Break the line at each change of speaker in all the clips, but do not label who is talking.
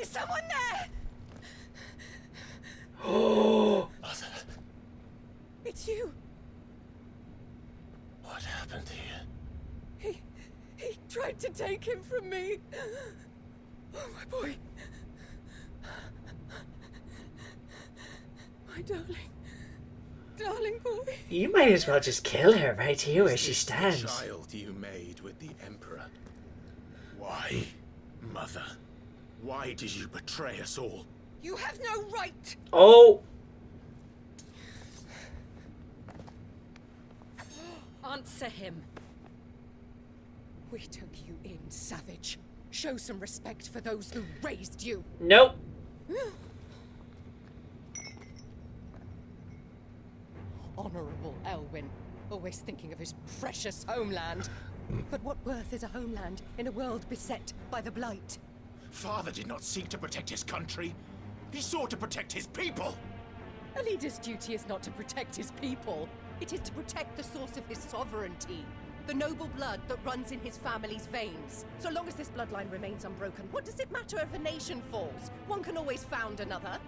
someone there?
Oh,
Mother,
It's you.
what happened here?
He tried to take him from me. Oh, my boy. My darling boy.
you might as well just kill her right here where she
Is this the
stands.
child you made with the Emperor? Why, Mother? Why did you betray us all?
You have no right.
Oh,
Answer him. We took you in, savage. Show some respect for those who raised you.
nope.
Honorable Elwyn, always thinking of his precious homeland. But what worth is a homeland in a world beset by the Blight?
Father did not seek to protect his country. He sought to protect his people.
A leader's duty is not to protect his people. It is to protect the source of his sovereignty. The noble blood that runs in his family's veins. So long as this bloodline remains unbroken, what does it matter if a nation falls? One can always found another.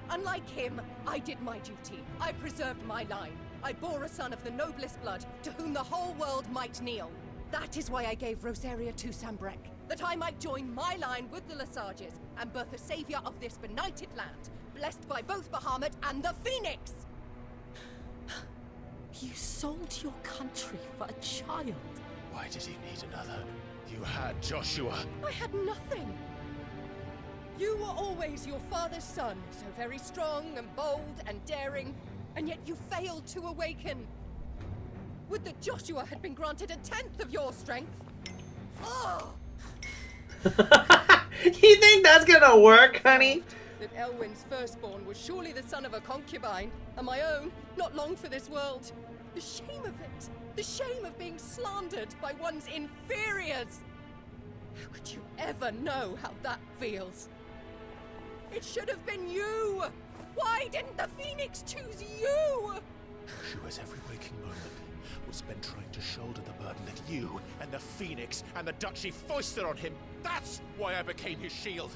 Unlike him, I did my duty. I preserved my line. I bore a son of the noblest blood, to whom the whole world might kneel. That is why I gave Rosaria to Sambrek, that I might join my line with the Lesages and birth a savior of this benighted land, blessed by both Bahamut and the Phoenix!
You sold your country for a child.
Why did he need another? You had Joshua.
I had nothing. You were always your father's son, so very strong and bold and daring, and yet you failed to awaken. Would that Joshua had been granted 1/10 of your strength? Oh!
You think that's gonna work, honey?
That Elwyn's firstborn was surely the son of a concubine, and my own, not long for this world. The shame of it! The shame of being slandered by one's inferiors! How could you ever know how that feels? It should have been you! Why didn't the Phoenix choose you?
Joshua's every waking moment was spent trying to shoulder the burden that you and the Phoenix and the Duchy foisted on him. That's why I became his shield.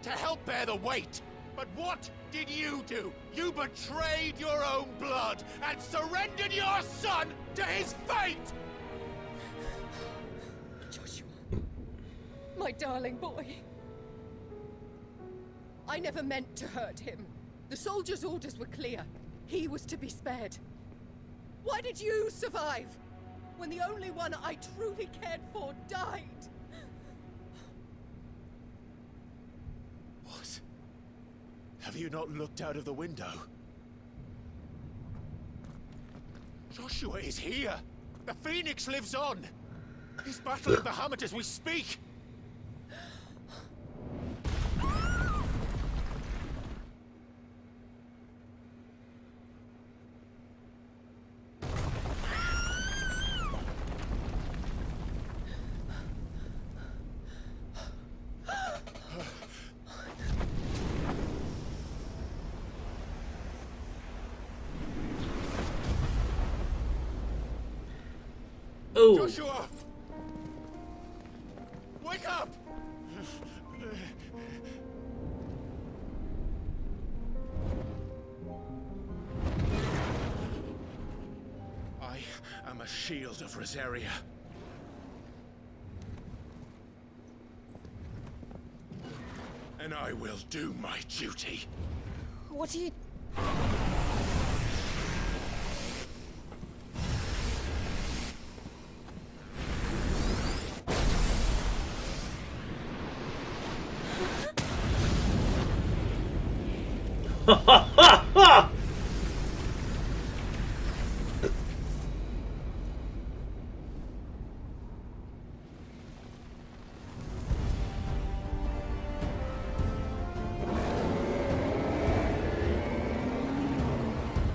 To help bear the weight. But what did you do? You betrayed your own blood and surrendered your son to his fate!
Joshua, my darling boy. I never meant to hurt him. The soldiers' orders were clear. He was to be spared. Why did you survive when the only one I truly cared for died?
What? Have you not looked out of the window? Joshua is here! The Phoenix lives on! He's battling Bahamut as we speak!
Ooh.
Joshua! Wake up! I am a shield of Rosaria. And I will do my duty.
What are you...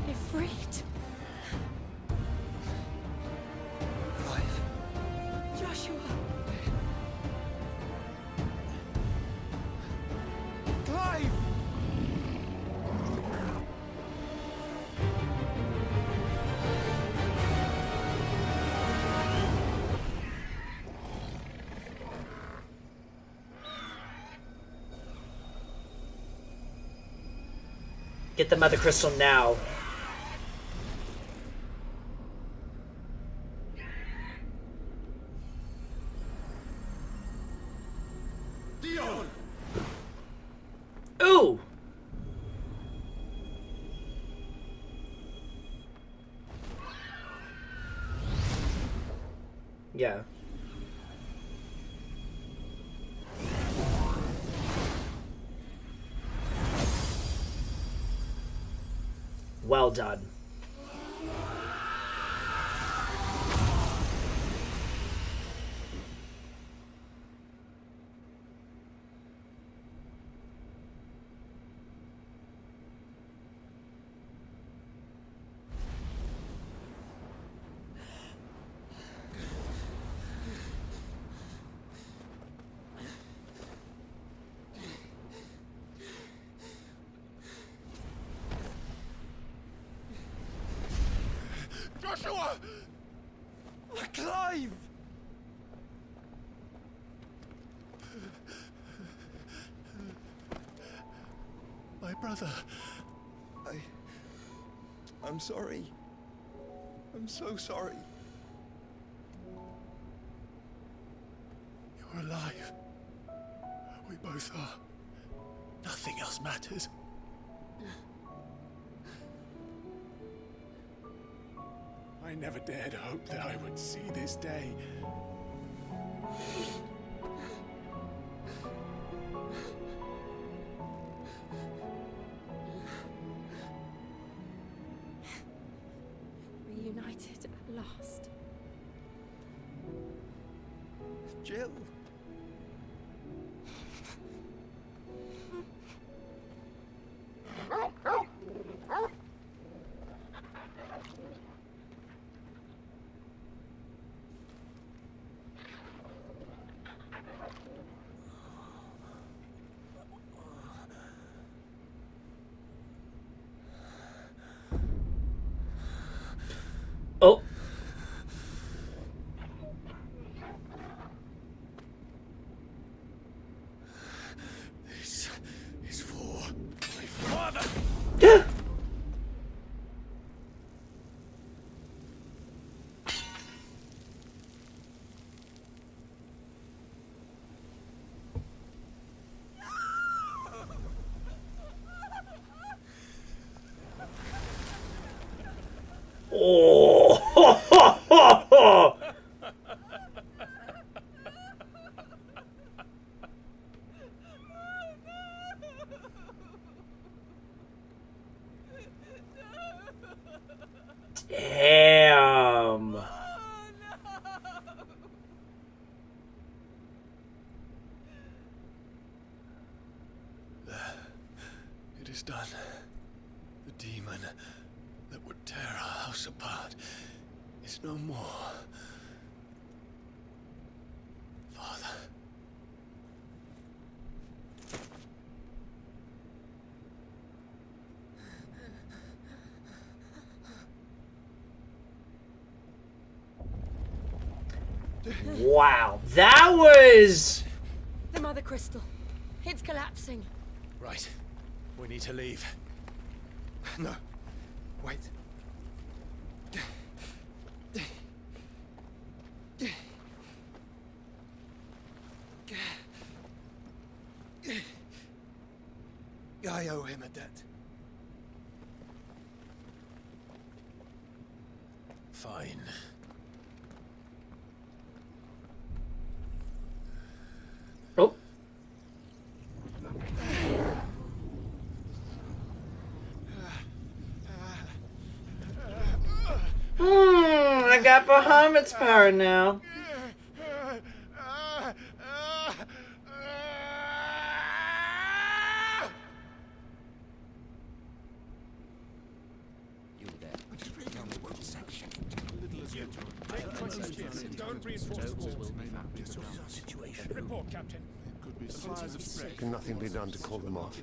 Ifrit.
Clive.
Joshua.
Clive!
Get the Mother Crystal now.
Dion!
Ooh! Yeah. Well done.
Joshua! Clive! My brother.
I'm sorry. I'm so sorry.
You're alive. We both are. Nothing else matters. I never dared hope that I would see this day.
Reunited at last.
Jill.
Oh.
This is for my father.
Oh. Damn.
It is done. The demon that would tear our house apart is no more. Father.
Wow. That was...
The Mother Crystal. It's collapsing.
Right. We need to leave.
No. Wait. I owe him a debt.
Fine.
Oh. I got Bahamut's power now.
Report, Captain.
Can nothing be done to call them off?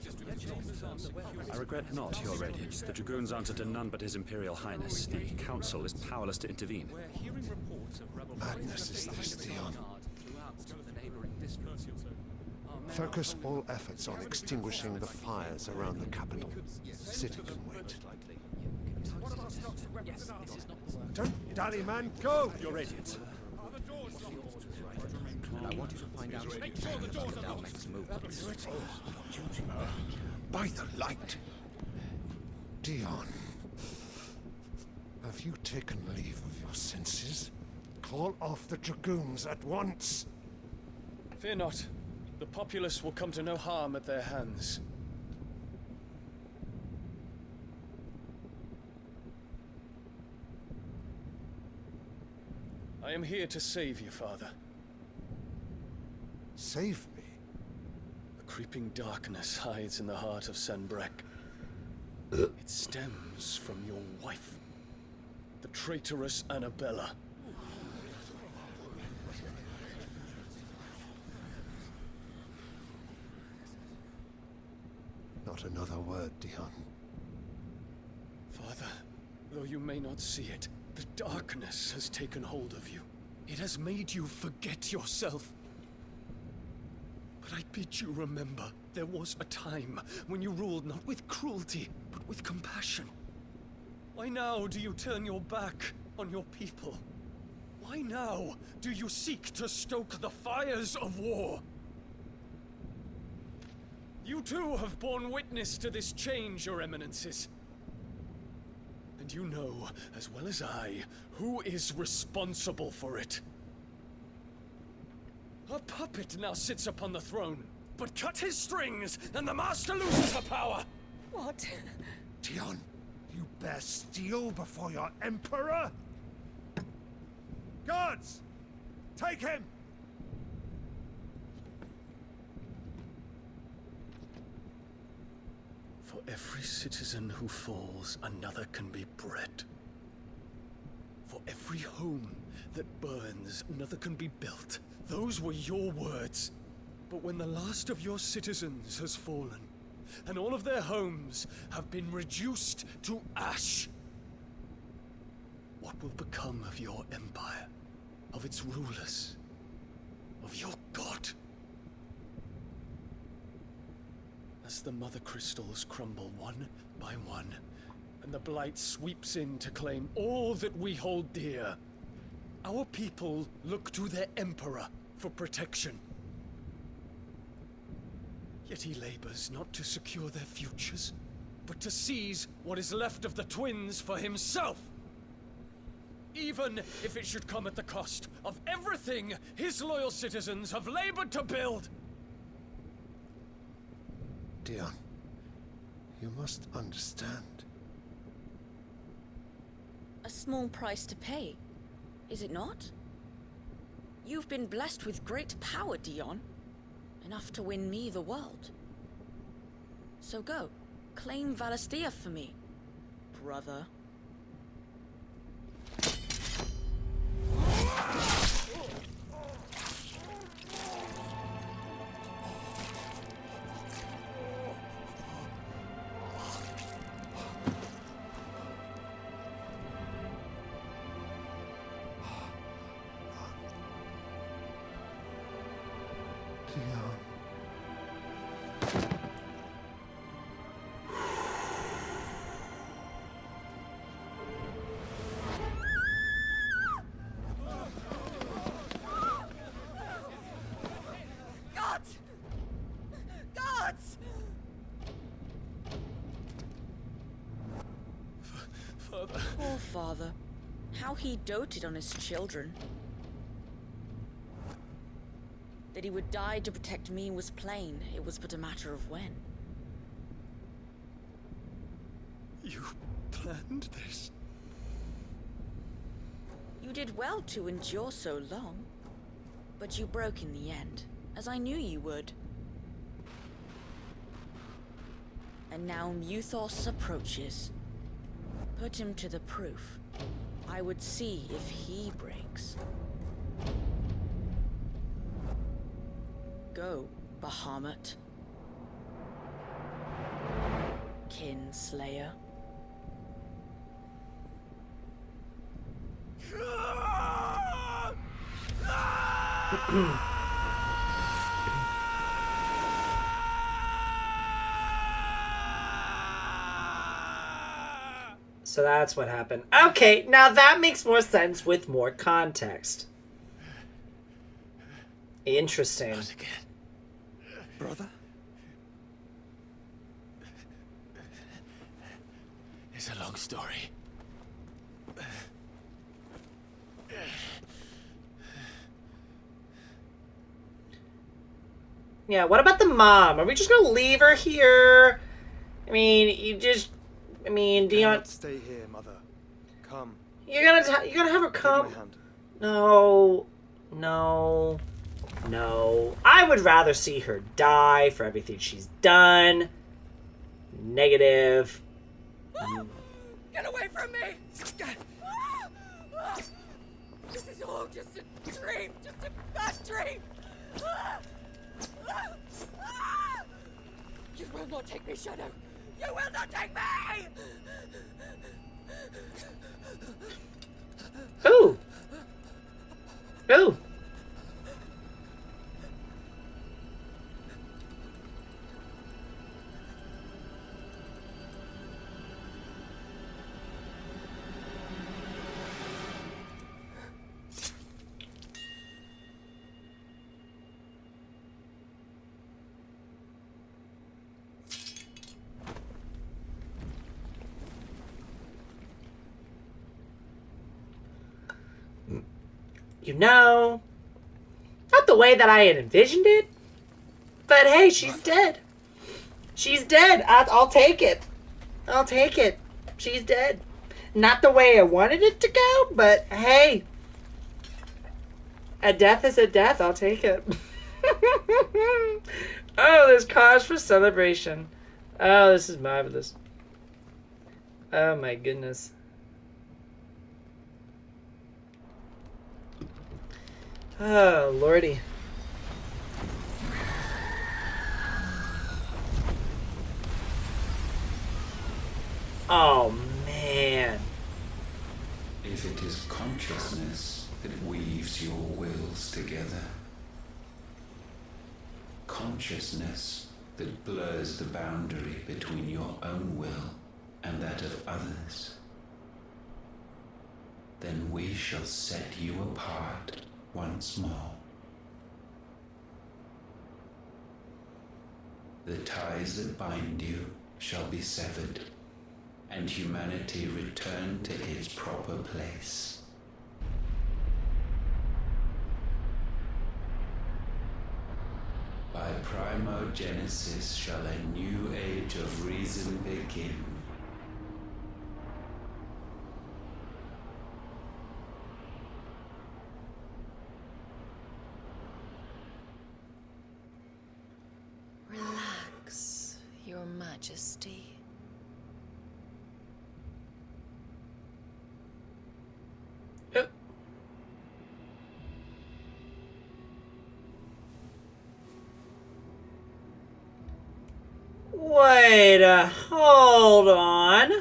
I regret not, Your Radiance. The Dragoons answer to none but His Imperial Highness. The Council is powerless to intervene.
Madness is this, Dion. Focus all efforts on extinguishing the fires around the capital. Sit and wait.
Don't dally, man. Go!
Your Radiance.
I want you to find out our next move.
By the light! Dion, have you taken leave of your senses? Call off the Dragoons at once!
Fear not. The populace will come to no harm at their hands. I am here to save you, Father.
Save me?
The creeping darkness hides in the heart of Sanbreque. It stems from your wife, the traitorous Annabella.
Not another word, Dion.
Father, though you may not see it, the darkness has taken hold of you. It has made you forget yourself. But I bid you remember, there was a time when you ruled not with cruelty, but with compassion. Why now do you turn your back on your people? Why now do you seek to stoke the fires of war? You too have borne witness to this change, Your Eminences. And you know, as well as I, who is responsible for it. A puppet now sits upon the throne, but cut his strings, and the master loses her power!
What?
Dion, you bear steel before your emperor?
Guards! Take him! For every citizen who falls, another can be bred. For every home that burns, another can be built. Those were your words. But when the last of your citizens has fallen, and all of their homes have been reduced to ash, what will become of your empire, of its rulers, of your god? As the mother crystals crumble one by one, and the blight sweeps in to claim all that we hold dear, our people look to their emperor for protection. Yet he labors not to secure their futures, but to seize what is left of the twins for himself. Even if it should come at the cost of everything his loyal citizens have labored to build.
Dion, you must understand.
A small price to pay, is it not? You've been blessed with great power, Dion. Enough to win me the world. So go, claim Valisthea for me, brother. Poor father. How he doted on his children. That he would die to protect me was plain. It was but a matter of when.
You planned this?
You did well to endure so long. But you broke in the end, as I knew you would. And now Muthos approaches. Put him to the proof. I would see if he breaks. Go, Bahamut. Kinslayer.
So that's what happened. Okay, now that makes more sense with more context. Interesting.
Not again.
Brother?
It's a long story.
Yeah, what about the mom? Are we just gonna leave her here? I mean, Dion,
Let's stay here, mother. Come.
you're gonna have her come.
Take my hand.
No. I would rather see her die for everything she's done. Negative.
Get away from me! This is all just a dream, just a bad dream! You will not take me, Shadow! You will not take me!
Ooh. Ooh. You know, not the way that I had envisioned it, but hey, she's dead. She's dead. I'll take it. I'll take it. She's dead. Not the way I wanted it to go, but hey, a death is a death. I'll take it. Oh, there's cause for celebration. Oh, this is marvelous. Oh my goodness. Oh, lordy. Oh, man.
If it is consciousness that weaves your wills together, consciousness that blurs the boundary between your own will and that of others, then we shall set you apart once more. The ties that bind you shall be severed, and humanity return to its proper place. By primogenesis shall a new age of reason begin.
Relax, Your Majesty.
Wait, hold on.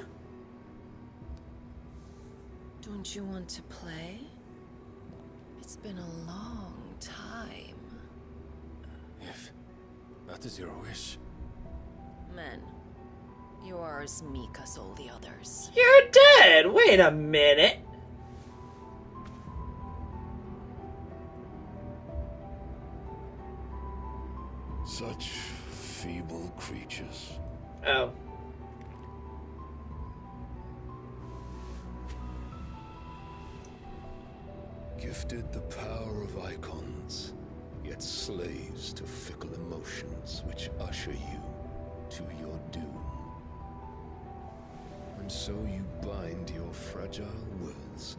Don't you want to play? It's been a long time.
If that is your wish.
Men, you are as meek as all the others.
You're dead. Wait a minute.
Such feeble creatures.
Oh.
Gifted the power of icons, yet slaves to fickle emotions which usher you to your doom. And so you bind your fragile wills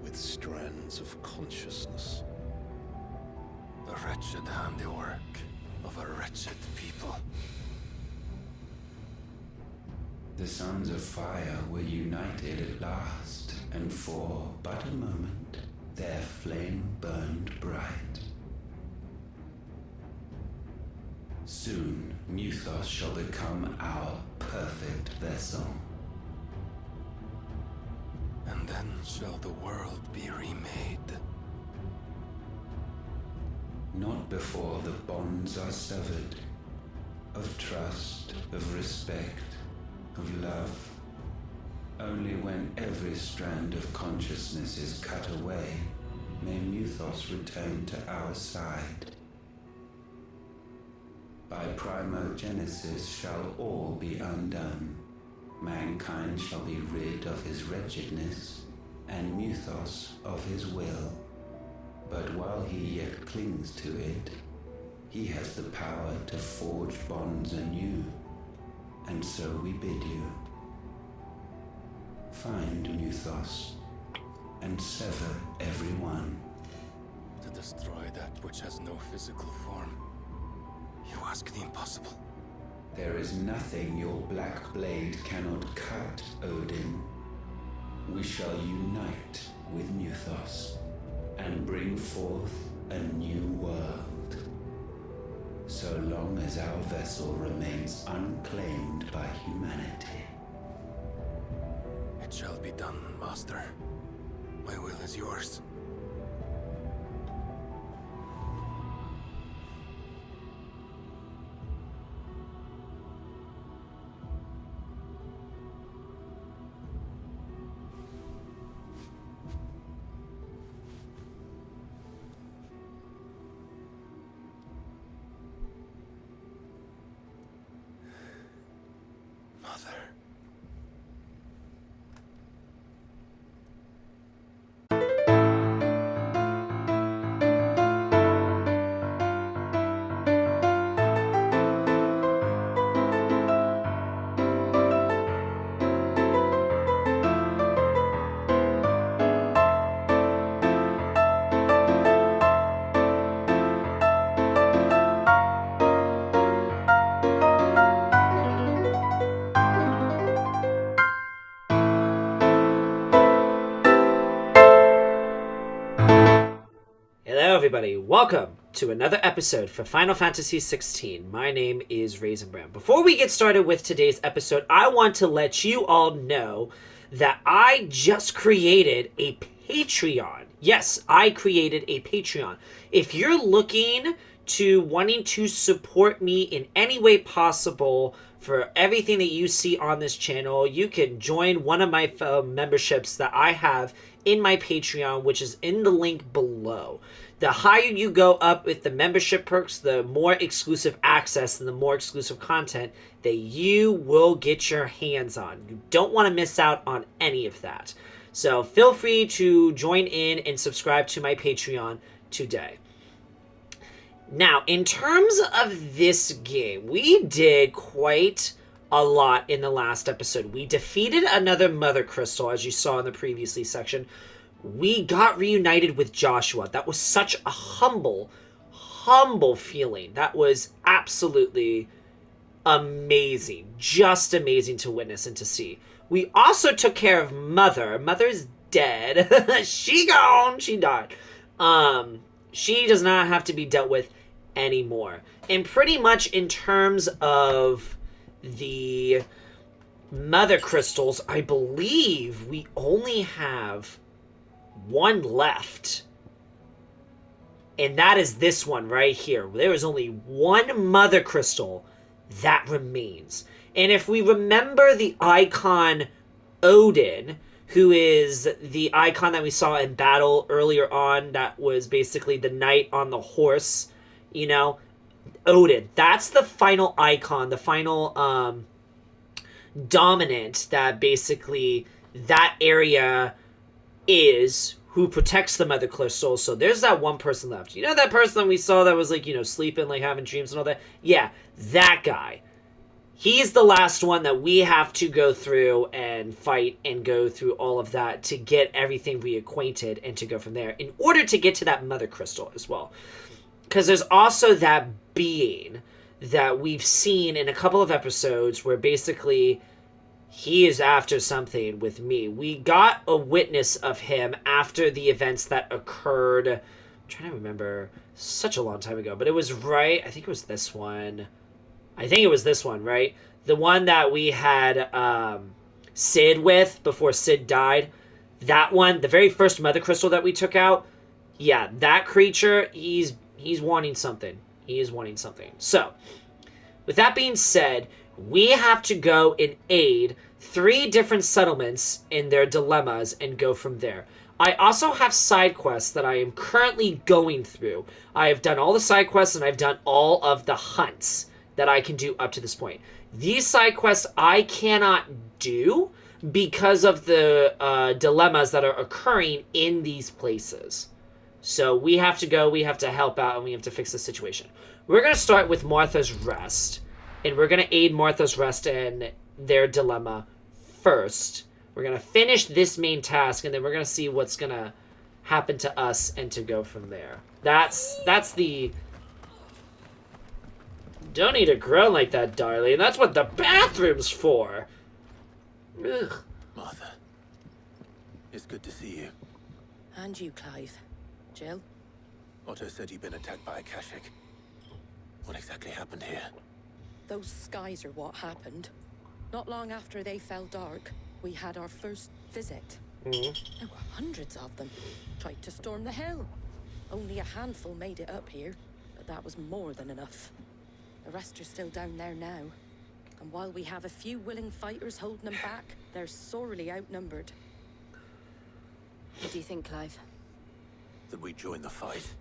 with strands of consciousness.
The wretched handiwork of a wretched people.
The sons of fire were united at last, and for but a moment their flame burned bright. Soon Muthos shall become our perfect vessel.
And then shall the world be remade.
Not before the bonds are severed, of trust, of respect, of love, Only when every strand of consciousness is cut away may Muthos return to our side. By primogenesis shall all be undone. Mankind shall be rid of his wretchedness, and Muthos of his will. But while he yet clings to it, he has the power to forge bonds anew, and so we bid you. Find Muthos, and sever everyone.
To destroy that which has no physical form. You ask the impossible.
There is nothing your black blade cannot cut, Odin. We shall unite with Muthos, and bring forth a new world. So long as our vessel remains unclaimed by humanity.
It shall be done, Master. My will is yours. Mother.
Hello everybody, welcome to another episode for Final Fantasy XVI. My name is RaisinBran. Before we get started with today's episode, I want to let you all know that I just created a Patreon. Yes, I created a Patreon. If you're looking to wanting to support me in any way possible for everything that you see on this channel, you can join one of my memberships that I have in my Patreon, which is in the link below. The higher you go up with the membership perks, the more exclusive access and the more exclusive content that you will get your hands on. You don't want to miss out on any of that. So feel free to join in and subscribe to my Patreon today. Now, in terms of this game, we did quite a lot in the last episode. We defeated another Mother Crystal, as you saw in the previously section. We got reunited with Joshua. That was such a humble feeling. That was absolutely amazing. Just amazing to witness and to see. We also took care of Mother. Mother's dead. She gone. She died. She does not have to be dealt with anymore. And pretty much in terms of the Mother Crystals, I believe we only have one left. And that is this one right here. There is only one Mother Crystal that remains. And if we remember the icon Odin, who is the icon that we saw in battle earlier on, that was basically the knight on the horse, you know, Odin. That's the final icon, the final dominant that basically that area is, who protects the Mother Crystal. So there's that one person left. You know that person we saw that was like, you know, sleeping, like having dreams and all that? Yeah, that guy. He's the last one that we have to go through and fight and go through all of that to get everything reacquainted and to go from there in order to get to that Mother Crystal as well. Because there's also that being that we've seen in a couple of episodes where basically he is after something with me. We got a witness of him after the events that occurred. I'm trying to remember, such a long time ago, but it was right. I think it was this one. I think it was this one, right? The one that we had Sid with before Sid died. That one, the very first Mother Crystal that we took out. Yeah, that creature, he's wanting something. He is wanting something. So, with that being said, we have to go and aid 3 different settlements in their dilemmas and go from there. I also have side quests that I am currently going through. I have done all the side quests and I've done all of the hunts that I can do up to this point. These side quests I cannot do because of the dilemmas that are occurring in these places. So we have to go, we have to help out, and we have to fix the situation. We're going to start with Martha's Rest, and we're going to aid Martha's Rest in their dilemma first. We're going to finish this main task, and then we're going to see what's going to happen to us and to go from there. That's the... Don't need to groan like that, darling. That's what the bathroom's for. Ugh.
Martha, it's good to see you.
And you, Clive. Jill?
Otto said you'd been attacked by akashic. What exactly happened here?
Those skies are what happened. Not long after they fell dark, we had our first visit. There were hundreds of them. Tried to storm the hill. Only a handful made it up here, but that was more than enough. The rest are still down there now. And while we have a few willing fighters holding them back, they're sorely outnumbered.
What do you think, Clive?
That we join the fight?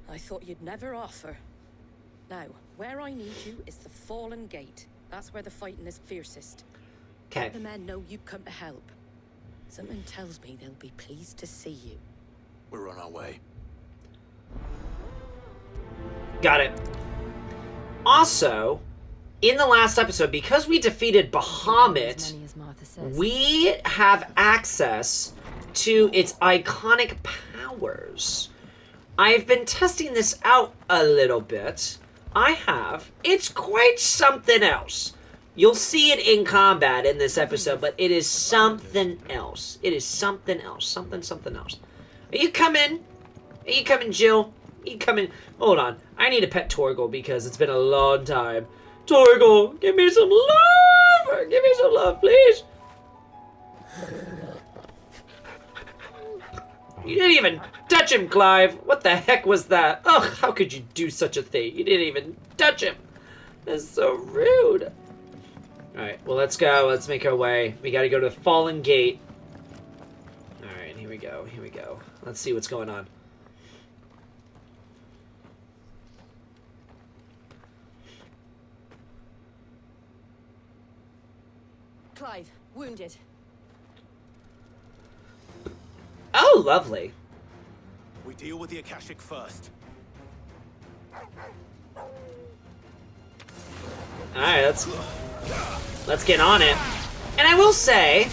I thought you'd never offer. Now, where I need you is the Fallen Gate. That's where the fighting is fiercest.
Okay.
Let the men know you've come to help. Something tells me they'll be pleased to see you.
We're on our way.
Got it. Also, in the last episode, because we defeated Bahamut, we have access to its iconic powers. I've been testing this out a little bit. I have. It's quite something else. You'll see it in combat in this episode, but it is something else. It is something else. Something else. Are you coming? Are you coming, Jill? Are you coming? Hold on. I need to pet Torgal because it's been a long time. Torgal, give me some love! Give me some love, please! You didn't even touch him, Clive! What the heck was that? Ugh, how could you do such a thing? You didn't even touch him! That's so rude! Alright, well, let's go. Let's make our way. We gotta go to the Fallen Gate. Alright, here we go. Here we go. Let's see what's going on.
Clive, wounded.
Oh, lovely.
We deal with the akashic first.
Alright, let's get on it. And I will say,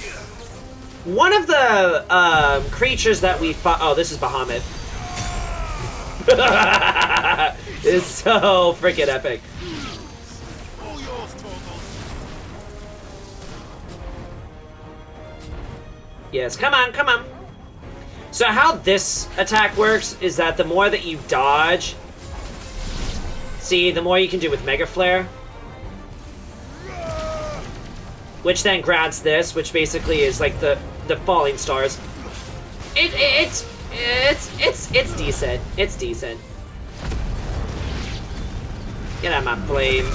one of the creatures that we fought... Oh, this is Bahamut. It's so freaking epic. Yes, come on, come on. So how this attack works is that the more that you dodge, see, the more you can do with Mega Flare. Which then grabs this, which basically is like the falling stars. It's decent. It's decent. Get out of my flames.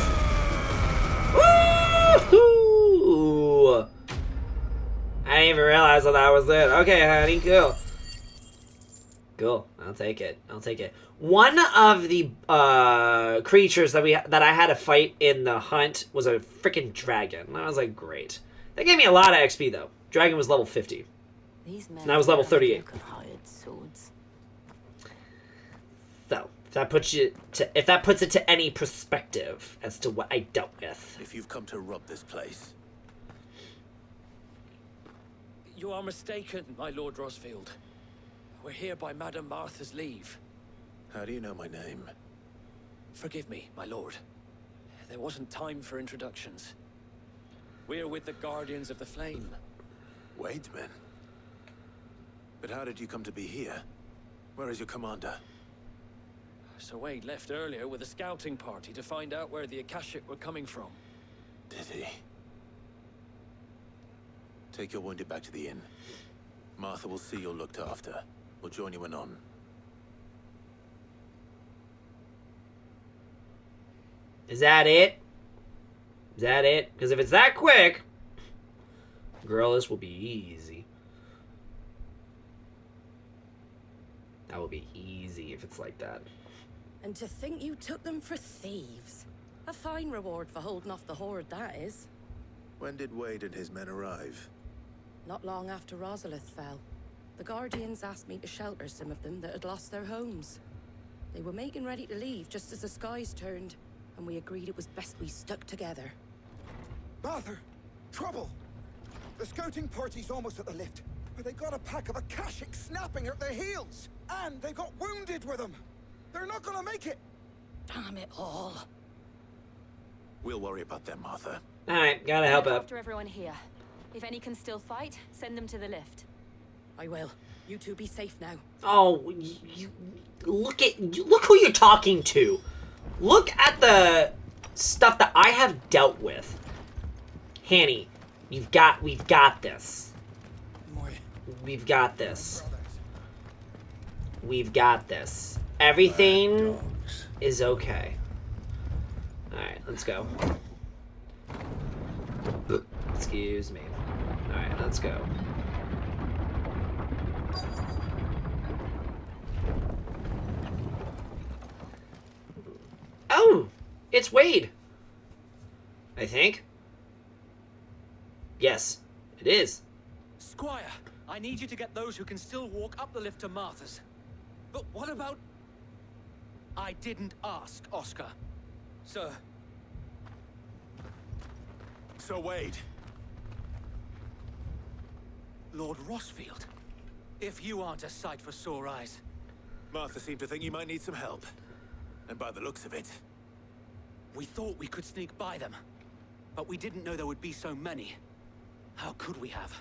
Woohoo! I didn't even realize that I was there. Okay, honey, cool. Cool. I'll take it. I'll take it. One of the creatures that I had to fight in the hunt was a freaking dragon. And I was like, great. That gave me a lot of XP though. Dragon was level 50. And I was level 38. So, if that puts it to any perspective as to what I dealt with.
If you've come to rob this place,
You are mistaken, my Lord Rosfield. We're here by Madame Martha's leave.
how do you know my name?
Forgive me, my lord. There wasn't time for introductions. We're with the Guardians of the Flame.
Wade's men? But how did you come to be here? Where is your commander?
Sir Wade left earlier with a scouting party to find out where the Akashic were coming from.
Did he? Take your wounded back to the inn. Martha will see you're looked after. We'll join you anon.
Is that it? Is that it? Because if it's that quick, Girl, this will be easy. That will be easy if it's like that.
And to think you took them for thieves. A fine reward for holding off the horde, that is.
When did Wade and his men arrive?
Not long after Rosalith fell. The Guardians asked me to shelter some of them that had lost their homes. They were making ready to leave just as the skies turned, and we agreed it was best we stuck together.
Arthur! Trouble! The scouting party's almost at the lift, but they got a pack of akashic snapping at their heels! And they got wounded with them! They're not gonna make it!
Damn it all.
We'll worry about them, Martha.
Alright, gotta help
Look
out.
after everyone here. If any can still fight, send them to the lift.
I will. You two be safe now.
Oh, look who you're talking to. Look at the stuff that I have dealt with. Hanny, we've got this. We've got this. We've got this. Everything is okay. Alright, let's go. Excuse me. Alright, let's go. Oh! It's Wade! I think. Yes, it is.
Squire, I need you to get those who can still walk up the lift to Martha's. But what about... I didn't ask, Oscar. Sir.
So, Wade.
Lord Rossfield. If you aren't a sight for sore eyes.
Martha seemed to think you might need some help. And by the looks of it...
We thought we could sneak by them. But we didn't know there would be so many. How could we have?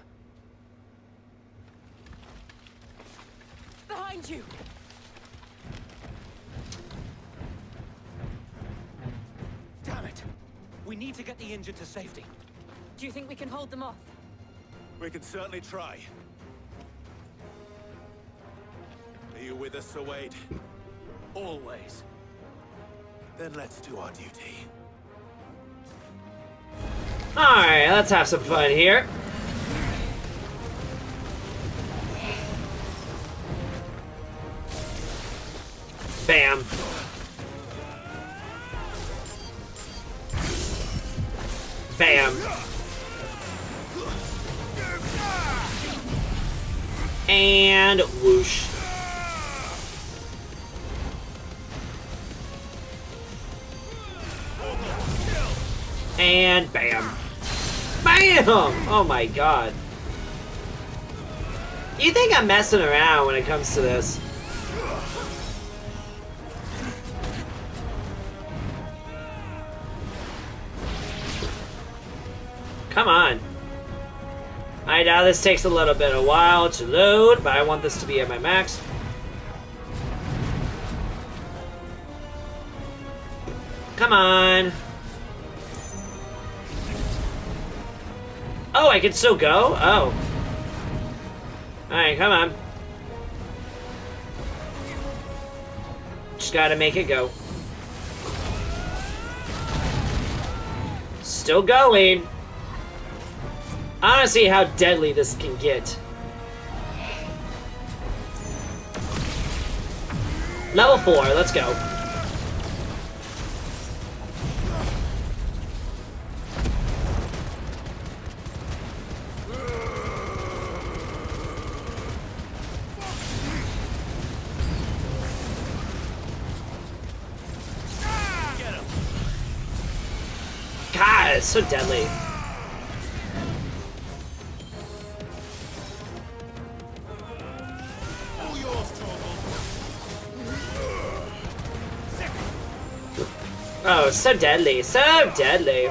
Behind you!
Damn it! We need to get the injured to safety.
Do you think we can hold them off?
We can certainly try. Are you with us, Sir Wade?
Always.
Then let's do our duty.
Alright, let's have some fun here. Bam. Bam. And whoosh. And bam. Bam! Oh my god. You think I'm messing around when it comes to this? Come on. I know this takes a little bit of a while to load, but I want this to be at my max. Come on. Oh, I can still go? Oh. Alright, come on. Just gotta make it go. Still going. I wanna see how deadly this can get. Level 4, let's go. God, it's so deadly. Oh, so deadly, so deadly.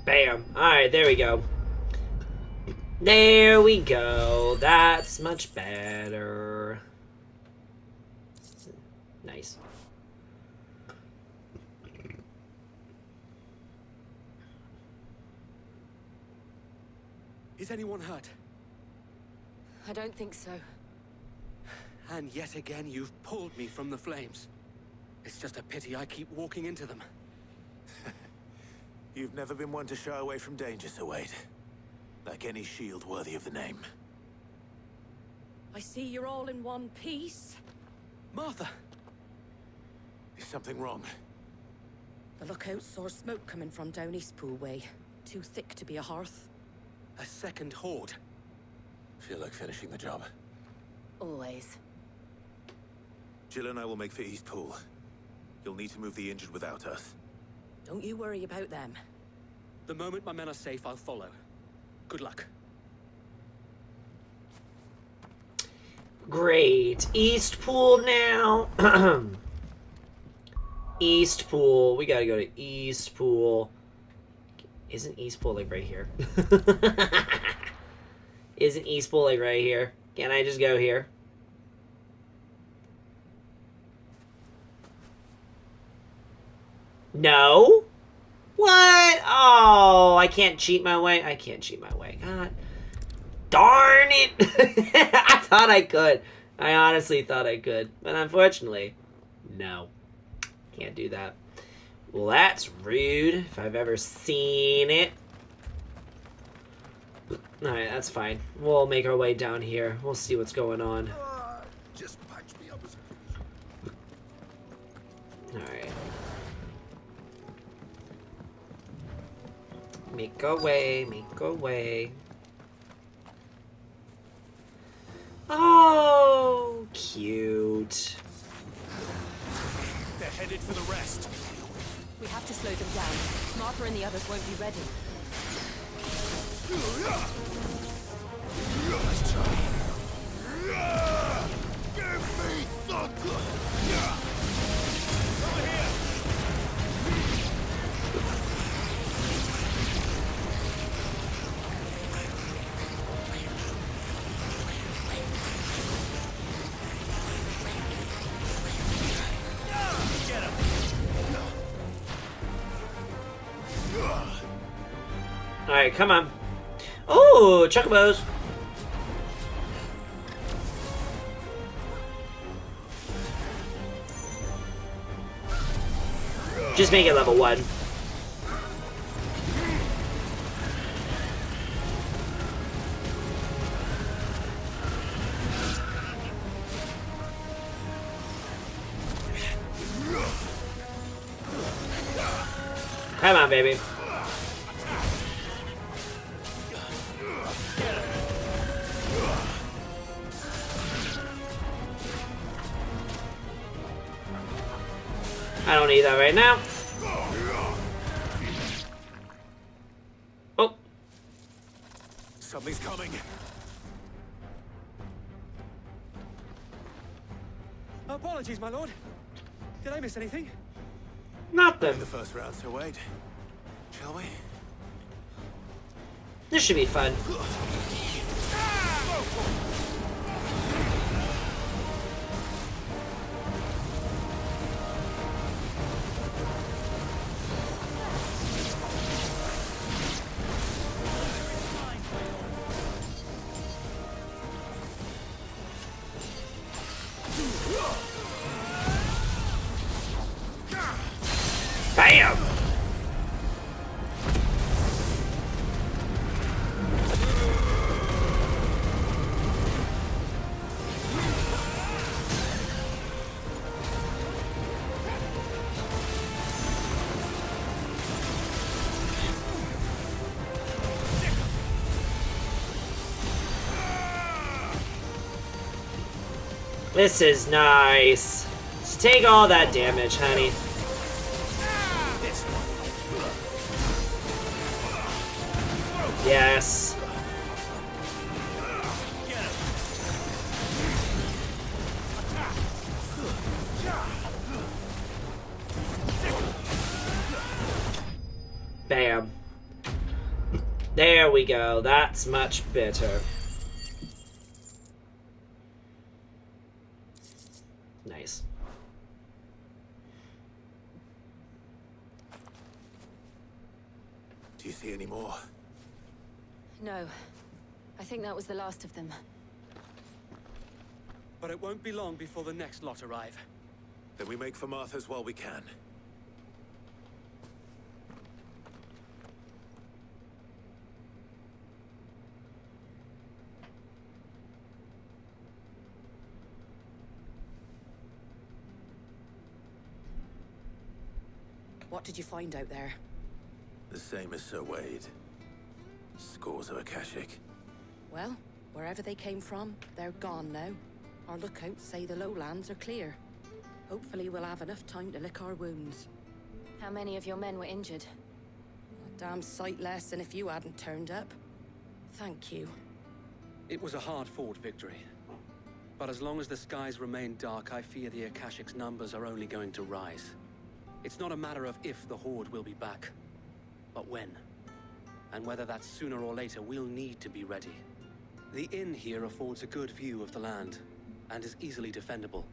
Bam. Alright, there we go. There we go. That's much better. Nice.
Is anyone hurt?
I don't think so.
And yet again, you've pulled me from the flames. It's just a pity I keep walking into them.
You've never been one to shy away from danger, Sir Wade. Like any shield worthy of the name.
I see you're all in one piece.
Martha!
Is something wrong?
The lookout saw smoke coming from down Eastpool way. Too thick to be a hearth.
A second horde.
Feel like finishing the job.
Always.
Jill and I will make for Eastpool. You'll need to move the injured without us.
Don't you worry about them.
The moment my men are safe, I'll follow. Good luck.
Great. Eastpool now. Eastpool. We gotta go to Eastpool. Isn't Eastpool like right here? Isn't Eastpool like right here? Can I just go here? No? What? Oh, I can't cheat my way. I can't cheat my way. God. Darn it! I thought I could. I honestly thought I could. But unfortunately, no. Can't do that. Well, that's rude, if I've ever seen it. Alright, that's fine. We'll make our way down here. We'll see what's going on.
Just patch me up as
Alright. Make our way, make our way. Oh, cute.
They're headed for the rest.
We have to slow them down. Martha and the others won't be ready.
Give me something!
Over here! Get him!
Alright, come on. Oh, chocobos. Just make it level 1. Come on, baby. I don't need that right now. Oh.
Something's coming.
Apologies, my lord. Did I miss anything?
Nothing.
The first round, Sir Wade. Shall we?
This should be fun. Bam! This is nice. Just take all that damage, honey. Yes. Bam. There we go. That's much better. Nice.
Do you see any more?
No.
I think that was the last of them.
But it won't be long before the next lot arrive.
Then we make for Martha's while we can.
What did you find out there?
The same as Sir Wade. Scores of akashic.
Well, wherever they came from, they're gone now. Our lookouts say the lowlands are clear. Hopefully we'll have enough time to lick our wounds.
How many of your men were injured?
A damn sight less than if you hadn't turned up. Thank you.
It was a hard-fought victory. But as long as the skies remain dark, I fear the Akashic's numbers are only going to rise. It's not a matter of if the Horde will be back, but when. And whether that's sooner or later, we'll need to be ready. The inn here affords a good view of the land, and is easily defendable.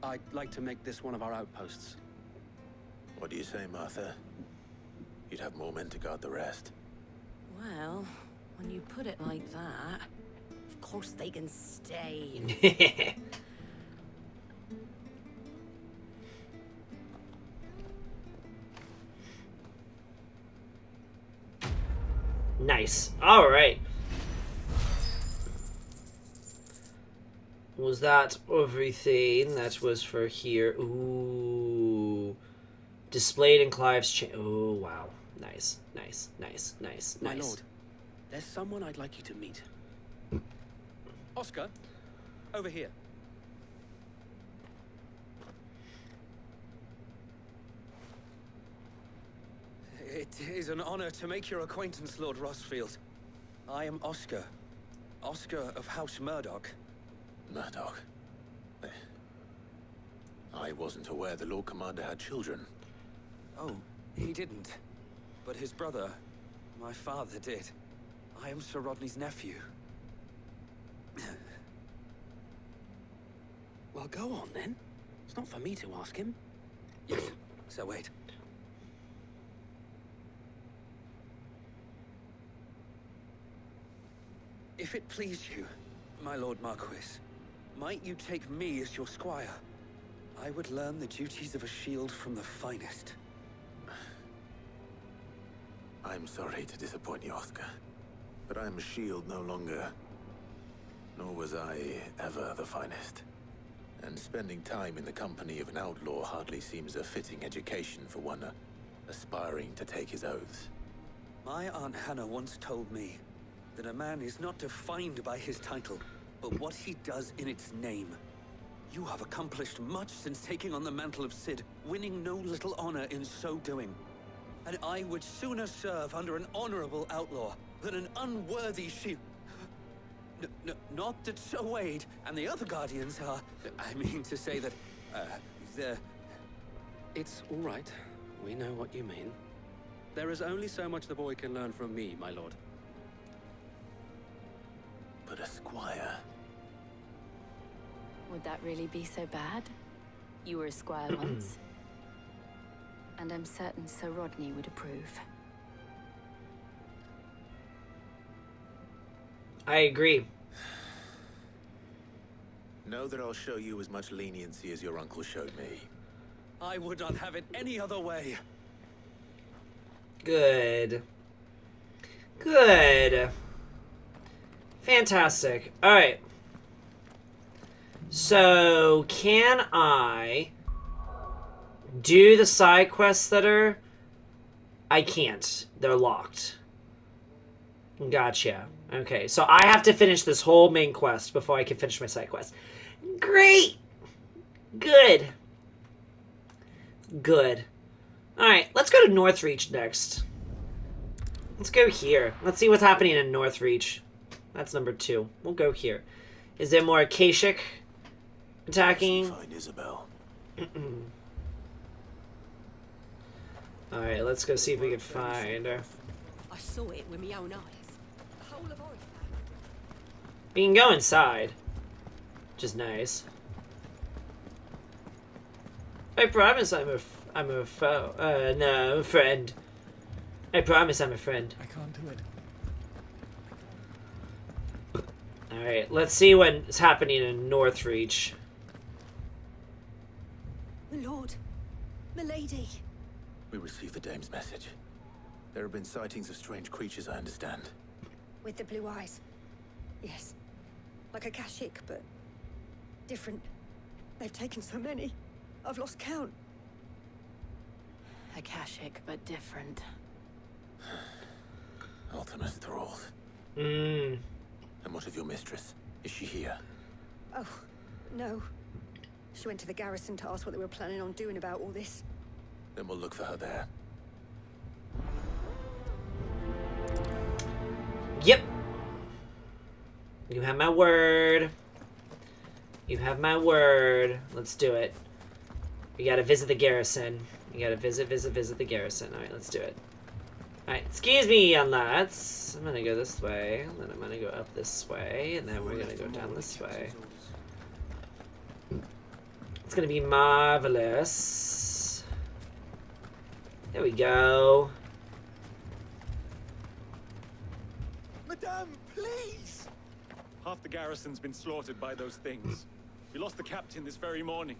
I'd like to make this one of our outposts.
What do you say, Martha? You'd have more men to guard the rest.
Well, when you put it like that, of course they can stay.
Nice. Alright. Was that everything that was for here? Ooh. Displayed in Clive's oh, wow. Nice, nice, nice, nice,
My
nice.
lord, there's someone I'd like you to meet. Oscar, over here.
It is an honor to make your acquaintance, Lord Rossfield. I am Oscar. Oscar of House Murdoch.
Murdoch? I wasn't aware the Lord Commander had children.
Oh, he didn't. But his brother, my father, did. I am Sir Rodney's nephew.
Well, go on then. It's not for me to ask him.
Yes, Sir Wade. If it please you, my Lord Marquis, might you take me as your squire? I would learn the duties of a shield from the finest.
I'm sorry to disappoint you, Oscar, but I'm a shield no longer. Nor was I ever the finest. And spending time in the company of an outlaw hardly seems a fitting education for one aspiring to take his oaths.
My Aunt Hannah once told me that a man is not defined by his title, but what he does in its name. You have accomplished much since taking on the mantle of Cid, winning no little honor in so doing. And I would sooner serve under an honorable outlaw than an unworthy shield. Not that Sir Wade and the other Guardians are... I mean to say that, they're...
It's all right. We know what you mean. There is only so much the boy can learn from me, my lord.
But a squire...
Would that really be so bad? You were a squire once. And I'm certain Sir Rodney would approve.
I agree.
Know that I'll show you as much leniency as your uncle showed me.
I would not have it any other way.
Good. Good. Fantastic. Alright. So, can I do the side quests that are... I can't. They're locked. Gotcha. Okay, so I have to finish this whole main quest before I can finish my side quest. Great! Good. Good. Alright, let's go to Northreach next. Let's go here. Let's see what's happening in Northreach. That's number 2. We'll go here. Is there more akashic attacking?
Find Isabel.
Alright, let's go see if we can find her.
I saw it with my own eyes. The whole of Oriflamme.
We can go inside. Which is nice. I promise I'm a foe. No, I'm a friend. I promise I'm a friend.
I can't do it.
Alright, let's see what's happening in Northreach.
My lord. Milady.
We received the dame's message. There have been sightings of strange creatures, I understand.
With the blue eyes. Yes. Like akashic, but different. They've taken so many. I've lost count.
Akashic, but different.
Ultimus thralls.
Mm.
And what of your mistress? Is she here?
Oh, no. She went to the garrison to ask what they were planning on doing about all this.
Then we'll look for her there.
Yep. You have my word. You have my word. Let's do it. We gotta visit the garrison. You gotta visit the garrison. Alright, let's do it. Alright, excuse me, young lads. I'm gonna go this way, and then I'm gonna go up this way, and then we're gonna go down this way. It's gonna be marvelous. There we go.
Madame, please!
Half the garrison's been slaughtered by those things. We lost the captain this very morning.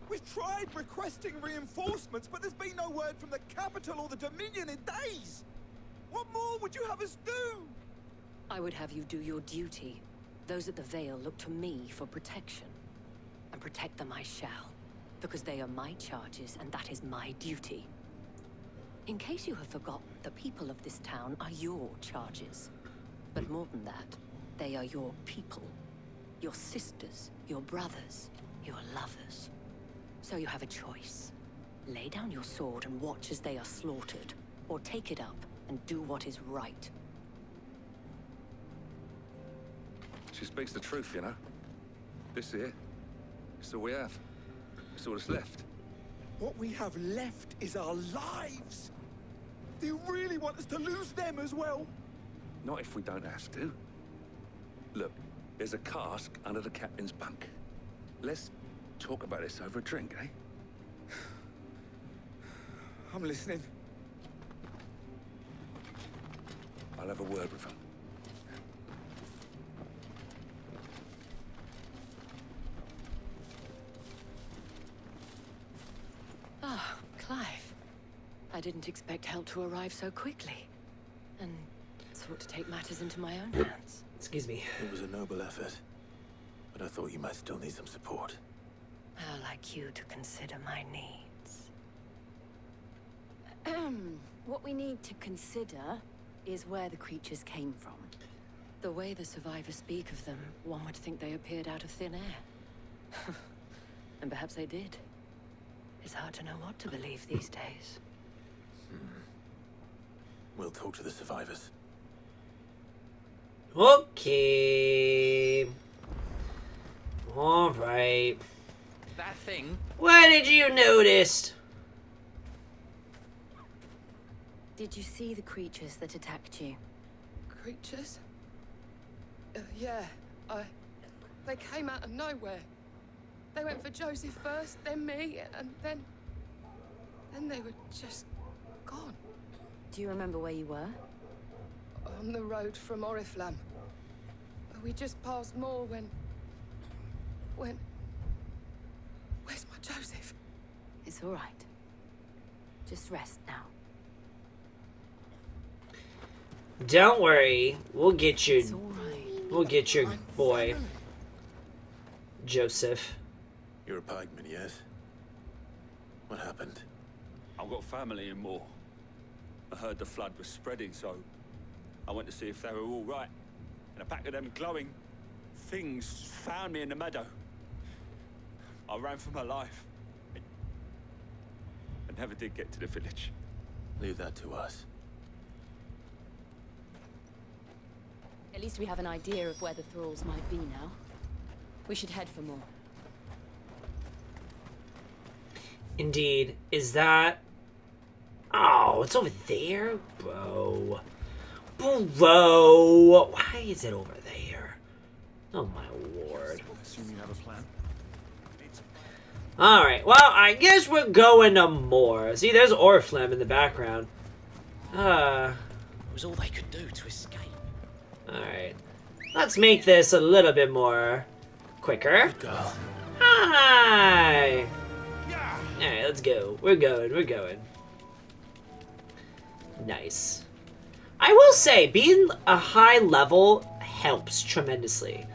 We've tried requesting reinforcements, but there's been no word from the capital or the Dominion in days! What more would you have us do?
I would have you do your duty. Those at the Vale look to me for protection. And protect them I shall. Because they are my charges, and that is my duty. In case you have forgotten, the people of this town are your charges. But more than that, they are your people. Your sisters, your brothers, your lovers. So you have a choice. Lay down your sword and watch as they are slaughtered, or take it up and do what is right.
She speaks the truth, you know. This here, it's all we have. It's all that's left.
What we have left is our lives! Do you really want us to lose them as well?
Not if we don't have to. Look, there's a cask under the captain's bunk. Let's talk about this over a drink, eh?
I'm listening.
I'll have a word with him.
Ah, Clive. I didn't expect help to arrive so quickly. And sought to take matters into my own hands.
Excuse me.
It was a noble effort. But I thought you might still need some support.
How like you to consider my needs. What we need to consider is where the creatures came from. The way the survivors speak of them, one would think they appeared out of thin air. And perhaps they did. It's hard to know what to believe these days.
We'll talk to the survivors.
Okay. Alright.
That thing?
What did you notice?
Did you see the creatures that attacked you?
Creatures? Yeah, they came out of nowhere. They went for Joseph first, then me, and then they were just gone.
Do you remember where you were?
On the road from Oriflamme. We just passed more when... Where's my Joseph?
It's all right. Just rest now.
Don't worry, we'll get you.
It's all right.
We'll get your boy, Joseph.
You're a pikeman, yes? What happened?
I've got family in Moor. I heard the flood was spreading, so I went to see if they were all right. And a pack of them glowing things found me in the meadow. I ran for my life. I never did get to the village.
Leave that to us.
At least we have an idea of where the thralls might be now. We should head for more.
Indeed. Is that... Oh, it's over there? Bro. Bro. Why is it over there? Oh my lord.
I assume you have a plan?
Alright, well, I guess we're going to more. See, there's Oriflamme in the background.
It was all they could do to escape.
Alright. Let's make this a little bit more quicker.
Good girl.
Hi! Alright, let's go. We're going. Nice. I will say, being a high level helps tremendously.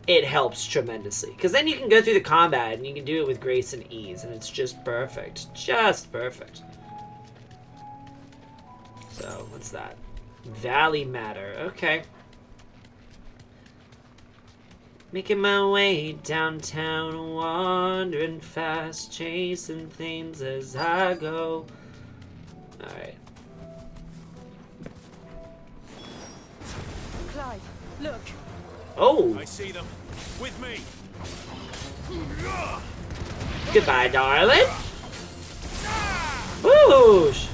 It helps tremendously. Because then you can go through the combat and you can do it with grace and ease. And it's just perfect. Just perfect. So, what's that? Valley Matter. Okay. Making my way downtown, wandering fast, chasing things as I go. Alright.
Clive, look.
Oh!
I see them. With me.
Goodbye, darling. Whoosh!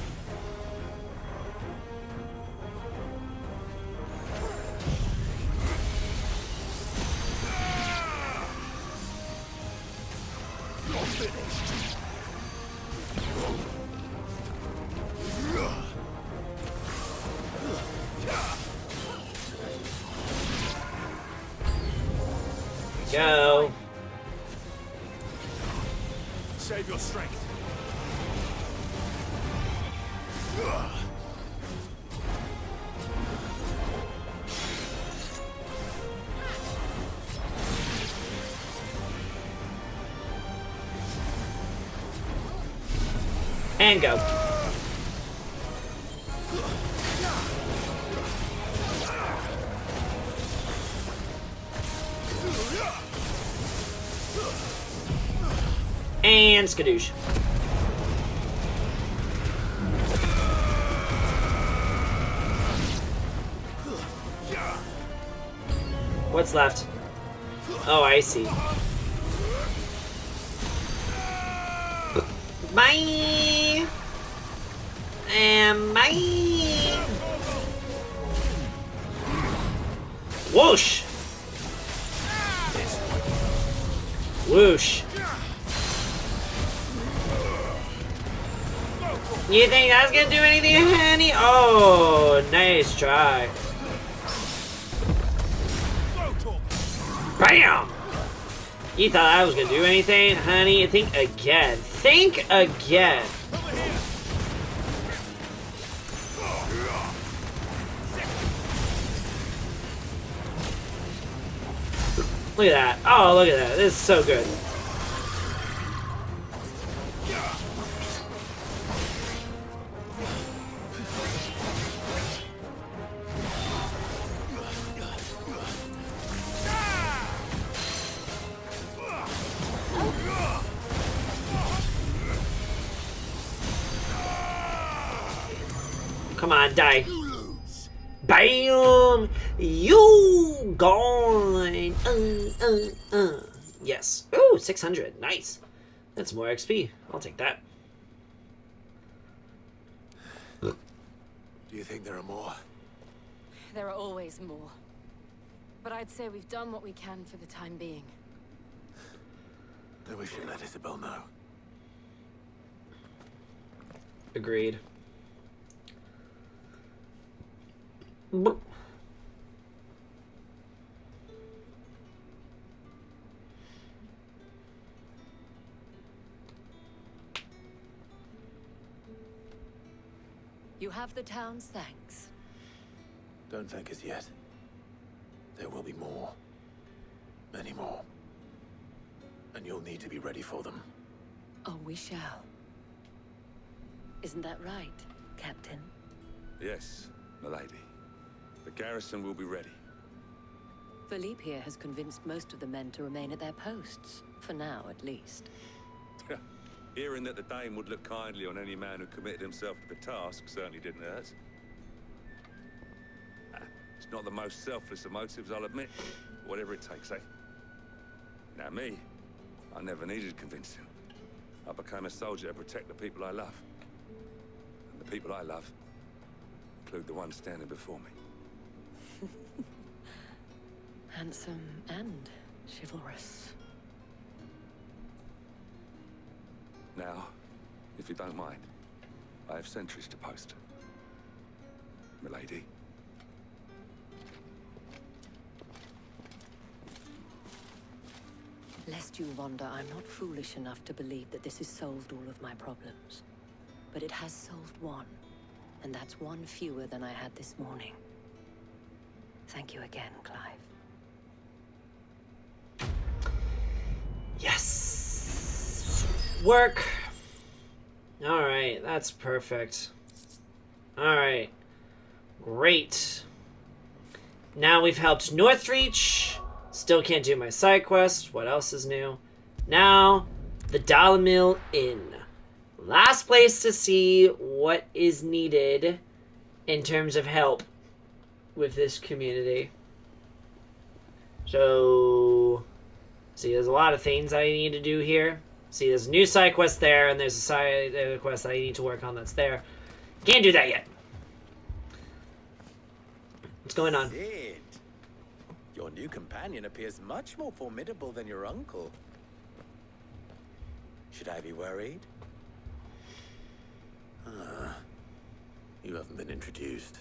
Go.
Save your strength.
And go. And skadoosh. What's left? Oh, I see. Bye! And bye! Whoosh! Whoosh! You think that's gonna do anything, honey? Oh, nice try. Bam! You thought I was gonna do anything, honey? Think again. Think again. Look at that. Oh, look at that. This is so good. Come on, die. Bam! You gone. Yes. Ooh, 600. Nice. That's more XP. I'll take that.
Do you think there are more?
There are always more. But I'd say we've done what we can for the time being.
Then we should let Isabel know.
Agreed.
You have the town's thanks.
Don't thank us yet. There will be more. Many more. And you'll need to be ready for them.
Oh, we shall. Isn't that right, Captain?
Yes, milady. The garrison will be ready.
Philippe here has convinced most of the men to remain at their posts. For now, at least.
Hearing that the Dame would look kindly on any man who committed himself to the task certainly didn't hurt. It's not the most selfless of motives, I'll admit. Whatever it takes, eh? Now me, I never needed convincing. I became a soldier to protect the people I love. And the people I love include the one standing before me.
Handsome and chivalrous.
Now, if you don't mind, I have sentries to post. Milady.
Lest you wonder, I'm not foolish enough to believe that this has solved all of my problems. But it has solved one, and that's one fewer than I had this morning. Thank you again, Clive.
Yes! Work! Alright, that's perfect. Alright. Great. Now we've helped Northreach. Still can't do my side quest. What else is new? Now, the Dalimil Inn. Last place to see what is needed in terms of help with this community. So, see, there's a lot of things I need to do here. See, there's a new side quest there, and there's a side quest I need to work on that's there. Can't do that yet. What's going on?
Sid, your new companion appears much more formidable than your uncle. Should I be worried?
You haven't been introduced.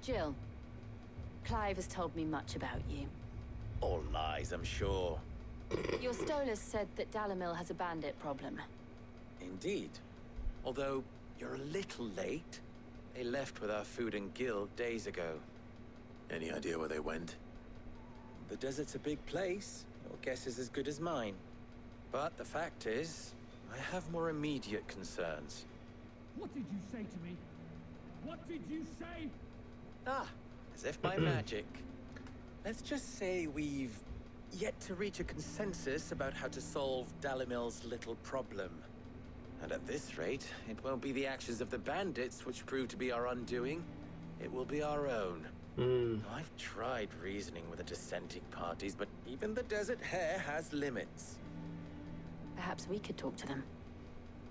Jill, Clive has told me much about you.
All lies, I'm sure.
Your Stolas said that Dalimil has a bandit problem.
Indeed. Although, you're a little late. They left with our food and guild days ago.
Any idea where they went?
The desert's a big place. Your guess is as good as mine. But the fact is, I have more immediate concerns.
What did you say to me? What did you say?
As if by magic. Let's just say we've yet to reach a consensus about how to solve Dalimil's little problem. And at this rate, it won't be the actions of the bandits which prove to be our undoing. It will be our own. I've tried reasoning with the dissenting parties, but even the Desert Hare has limits.
Perhaps we could talk to them.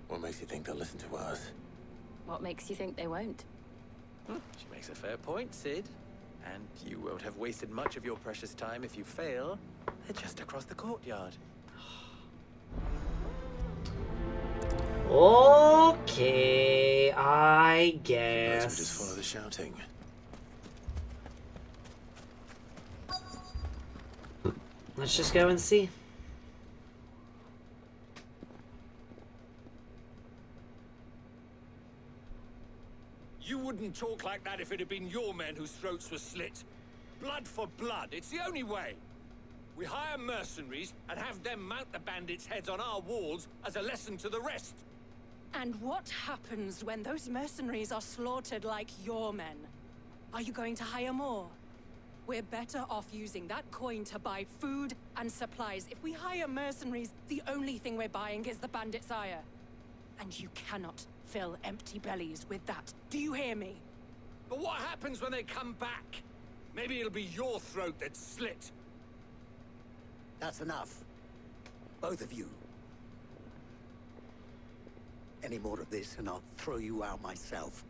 What makes you think they'll listen to us?
What makes you think they won't?
She makes a fair point, Sid. And you won't have wasted much of your precious time if you fail. They're just across the courtyard.
Okay, I guess.
Let's just follow the shouting.
Let's just go and see.
You wouldn't talk like that if it had been your men whose throats were slit. Blood for blood, it's the only way. We hire mercenaries and have them mount the bandits' heads on our walls as a lesson to the rest.
And what happens when those mercenaries are slaughtered like your men? Are you going to hire more? We're better off using that coin to buy food and supplies. If we hire mercenaries, the only thing we're buying is the bandits' ire. And you cannot fill empty bellies with that. Do you hear me?
But what happens when they come back? Maybe it'll be your throat that's slit.
That's enough. Both of you. Any more of this and I'll throw you out myself.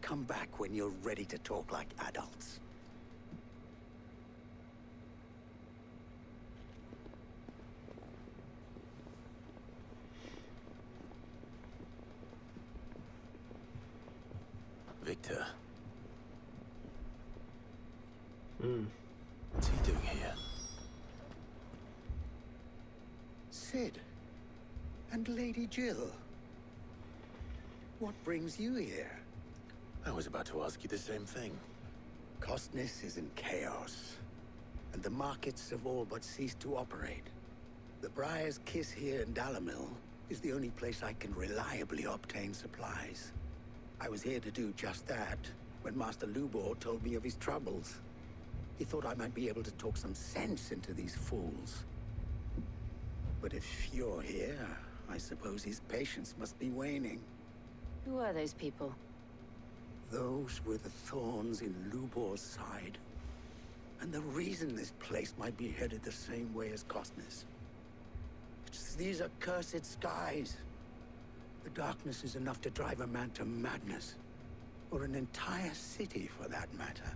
Come back when you're ready to talk like adults.
Victor. What's he doing here?
Sid. And Lady Jill. What brings you here?
I was about to ask you the same thing.
Costness is in chaos, and the markets have all but ceased to operate. The Briar's Kiss here in Dalimil is the only place I can reliably obtain supplies. I was here to do just that when Master Lubor told me of his troubles. He thought I might be able to talk some sense into these fools. But if you're here, I suppose his patience must be waning.
Who are those people?
Those were the thorns in Lubor's side. And the reason this place might be headed the same way as Costness. It's these accursed skies. The darkness is enough to drive a man to madness. Or an entire city, for that matter.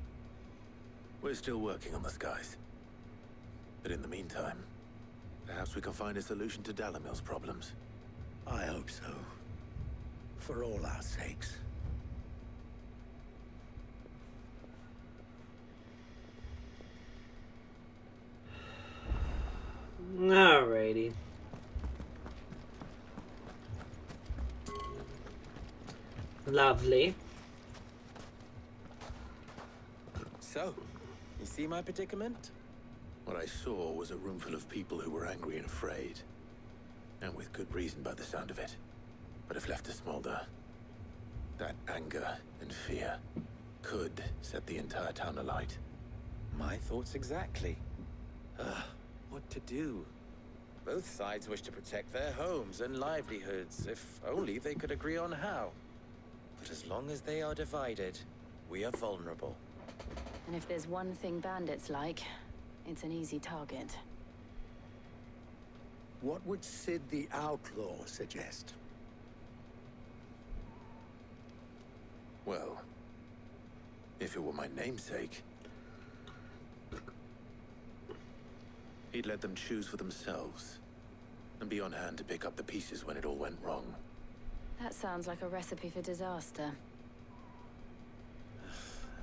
We're still working on the skies. But in the meantime, perhaps we can find a solution to Dalimil's problems.
I hope so. For all our sakes.
All Lovely.
So, you see my predicament?
What I saw was a room full of people who were angry and afraid. And with good reason by the sound of it. But if left to smolder, that anger and fear could set the entire town alight.
My thoughts exactly. What to do? Both sides wish to protect their homes and livelihoods, if only they could agree on how. But as long as they are divided, we are vulnerable.
And if there's one thing bandits like, it's an easy target.
What would Sid the Outlaw suggest?
Well, if it were my namesake, he'd let them choose for themselves, and be on hand to pick up the pieces when it all went wrong.
That sounds like a recipe for disaster.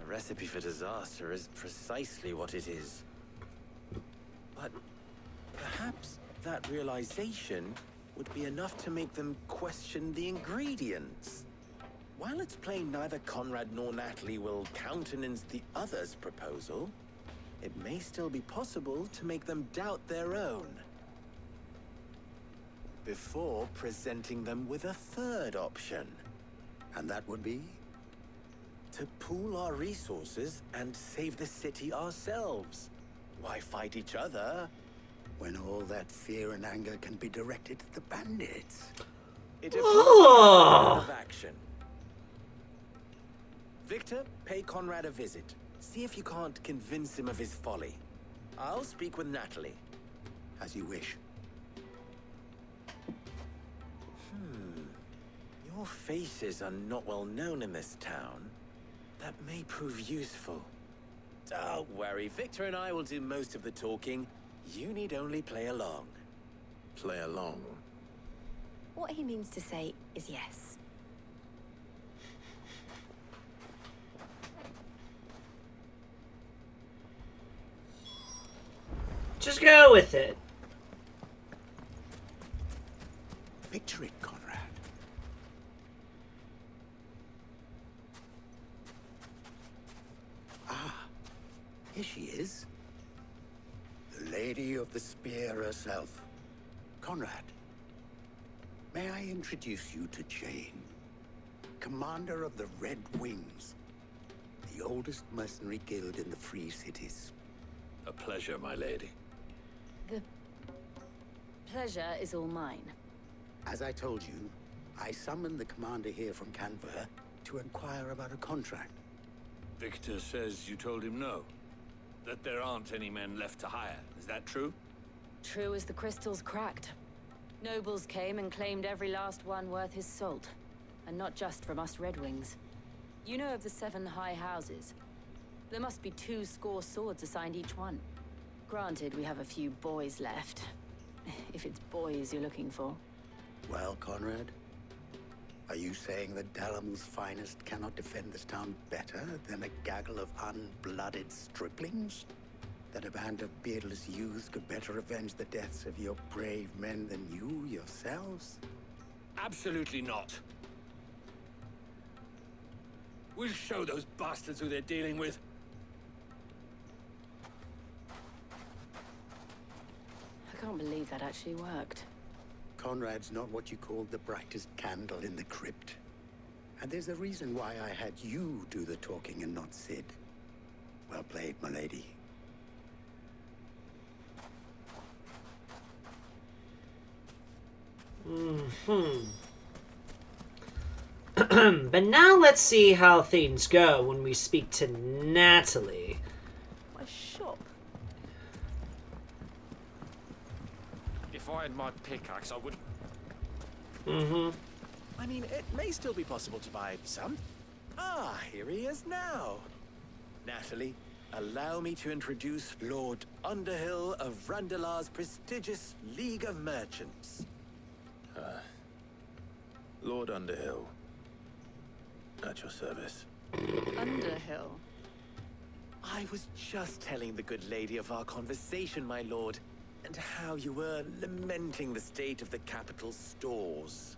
A recipe for disaster is precisely what it is. But perhaps that realization would be enough to make them question the ingredients. While it's plain neither Conrad nor Natalie will countenance the other's proposal, it may still be possible to make them doubt their own. Before presenting them with a third option.
And that would be?
To pool our resources and save the city ourselves. Why fight each other?
When all that fear and anger can be directed at the bandits.
It appears a plan of action. Victor, pay Conrad a visit. See if you can't convince him of his folly. I'll speak with Natalie.
As you wish.
Your faces are not well known in this town. That may prove useful. Don't worry, Victor and I will do most of the talking. You need only play along.
Play along?
What he means to say is yes.
Just go with it.
Picture it, Conrad. Here she is. The Lady of the Spear herself. Conrad, may I introduce you to Jane, commander of the Red Wings, the oldest mercenary guild in the Free Cities.
A pleasure, my lady.
The pleasure is all mine.
As I told you, I summoned the commander here from Kanver to inquire about a contract.
Victor says you told him no. That there aren't any men left to hire. Is that true?
True as the crystals cracked. Nobles came and claimed every last one worth his salt. And not just from us Red Wings. You know of the 7 high houses. There must be 2 swords assigned each one. Granted, we have a few boys left. If it's boys you're looking for.
Well, Conrad, are you saying that Dalimil's finest cannot defend this town better than a gaggle of unblooded striplings? That a band of beardless youths could better avenge the deaths of your brave men than you yourselves?
Absolutely not. We'll show those bastards who they're dealing with.
I can't believe that actually worked.
Conrad's not what you called the brightest candle in the crypt. And there's a reason why I had you do the talking and not Sid. Well played, my lady.
But now let's see how things go when we speak to Natalie.
My shop.
If I had my pickaxe, I would...
I mean, it may still be possible to buy some. Ah, here he is now. Natalie, allow me to introduce Lord Underhill of Randalar's prestigious League of Merchants.
Lord Underhill. At your service.
Underhill.
I was just telling the good lady of our conversation, my lord, and how you were lamenting the state of the capital stores.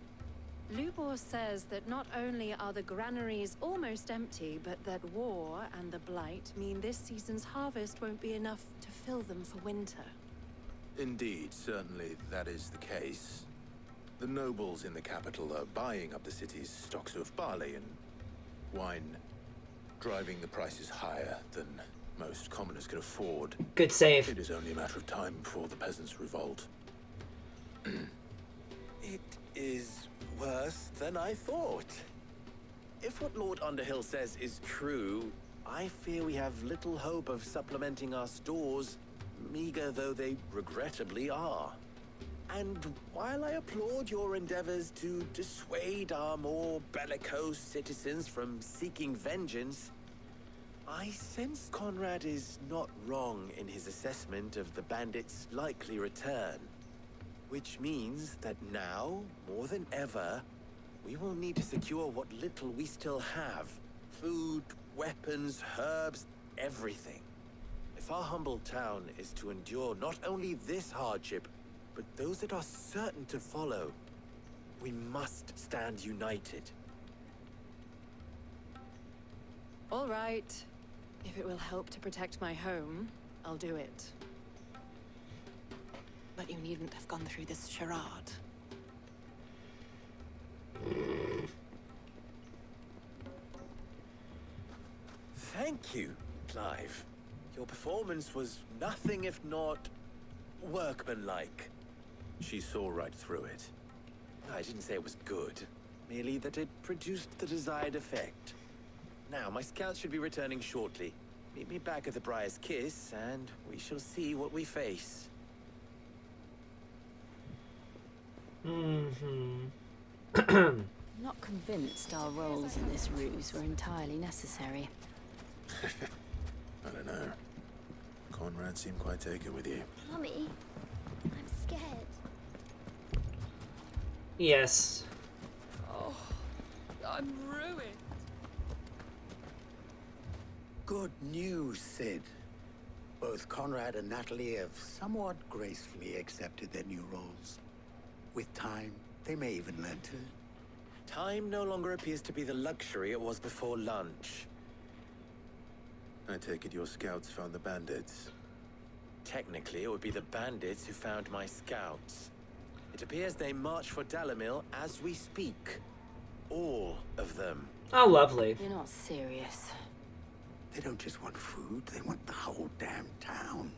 Lubor says that not only are the granaries almost empty, but that war and the blight mean this season's harvest won't be enough to fill them for winter.
Indeed, certainly that is the case. The nobles in the capital are buying up the city's stocks of barley and wine, driving the prices higher than most commoners can afford.
Good save.
It is only a matter of time before the peasants revolt.
It is worse than I thought. If what Lord Underhill says is true, I fear we have little hope of supplementing our stores, meager though they regrettably are. And while I applaud your endeavors to dissuade our more bellicose citizens from seeking vengeance, I sense Conrad is not wrong in his assessment of the bandits' likely return. Which means that now, more than ever, we will need to secure what little we still have. Food, weapons, herbs, everything. If our humble town is to endure not only this hardship, but those that are certain to follow, we must stand united.
All right. If it will help to protect my home, I'll do it. But you needn't have gone through this charade.
Thank you, Clive. Your performance was nothing if not workmanlike.
She saw right through it.
I didn't say it was good, merely that it produced the desired effect. Now, my scouts should be returning shortly. Meet me back at the Briar's Kiss, and we shall see what we face.
I'm not convinced our roles in this ruse were entirely necessary.
I don't know. Conrad seemed quite taken with you.
Mummy, I'm scared.
Yes.
Oh, I'm ruined.
Good news, Sid. Both Conrad and Natalie have somewhat gracefully accepted their new roles. With time, they may even learn to...
Time no longer appears to be the luxury it was before lunch.
I take it your scouts found the bandits.
Technically, it would be the bandits who found my scouts. It appears they march for Dalimil as we speak. All of them.
Oh, lovely.
You're not serious.
They don't just want food, they want the whole damn town.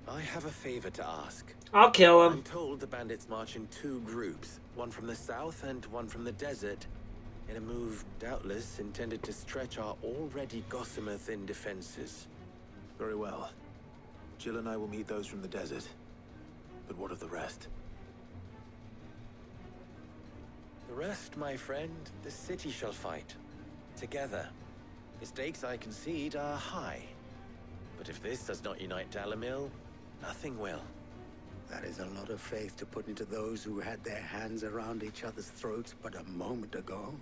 I have a favor to ask.
I'll kill him.
I'm told the bandits march in two groups, one from the south and one from the desert, in a move doubtless intended to stretch our already gossamer-thin defenses.
Very well. Jill and I will meet those from the desert. But what of the rest?
The rest, my friend, the city shall fight. Together. The stakes, I concede, are high. But if this does not unite Dalimil, nothing will.
That is a lot of faith to put into those who had their hands around each other's throats but a moment ago.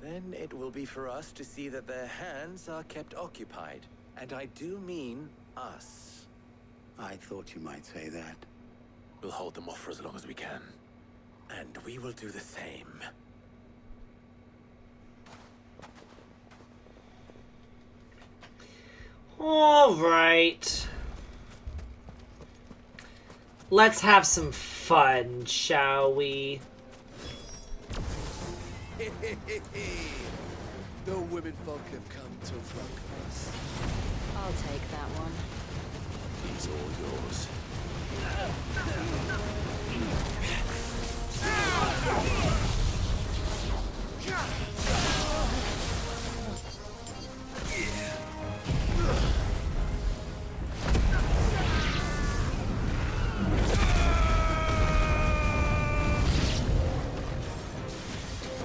Then it will be for us to see that their hands are kept occupied. And I do mean us.
I thought you might say that.
We'll hold them off for as long as we can.
And we will do the same.
All right. Let's have some fun, shall we?
The women folk have come to rock us.
I'll take that one.
He's all yours.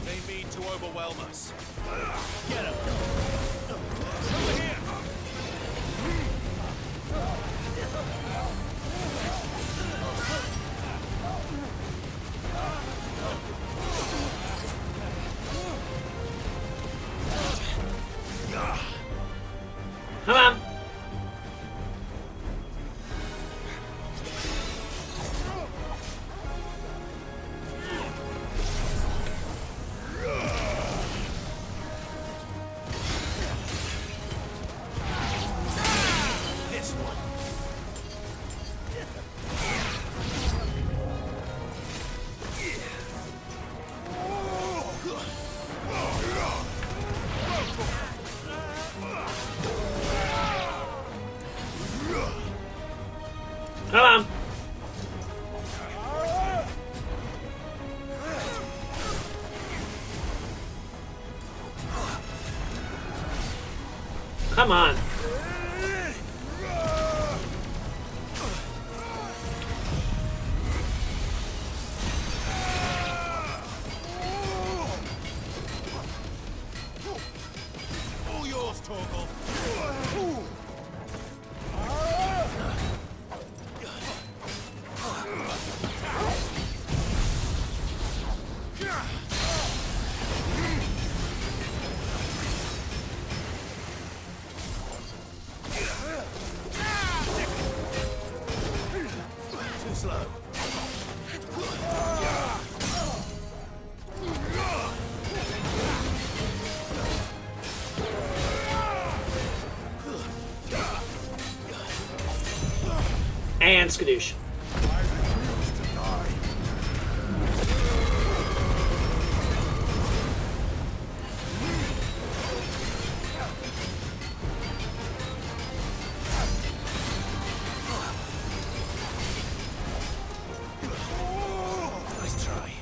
They mean to overwhelm us. Get him! Over here!
Come on. Come on. Come on.
All yours, Torgal. Too slow.
And skadoosh.
Nice try.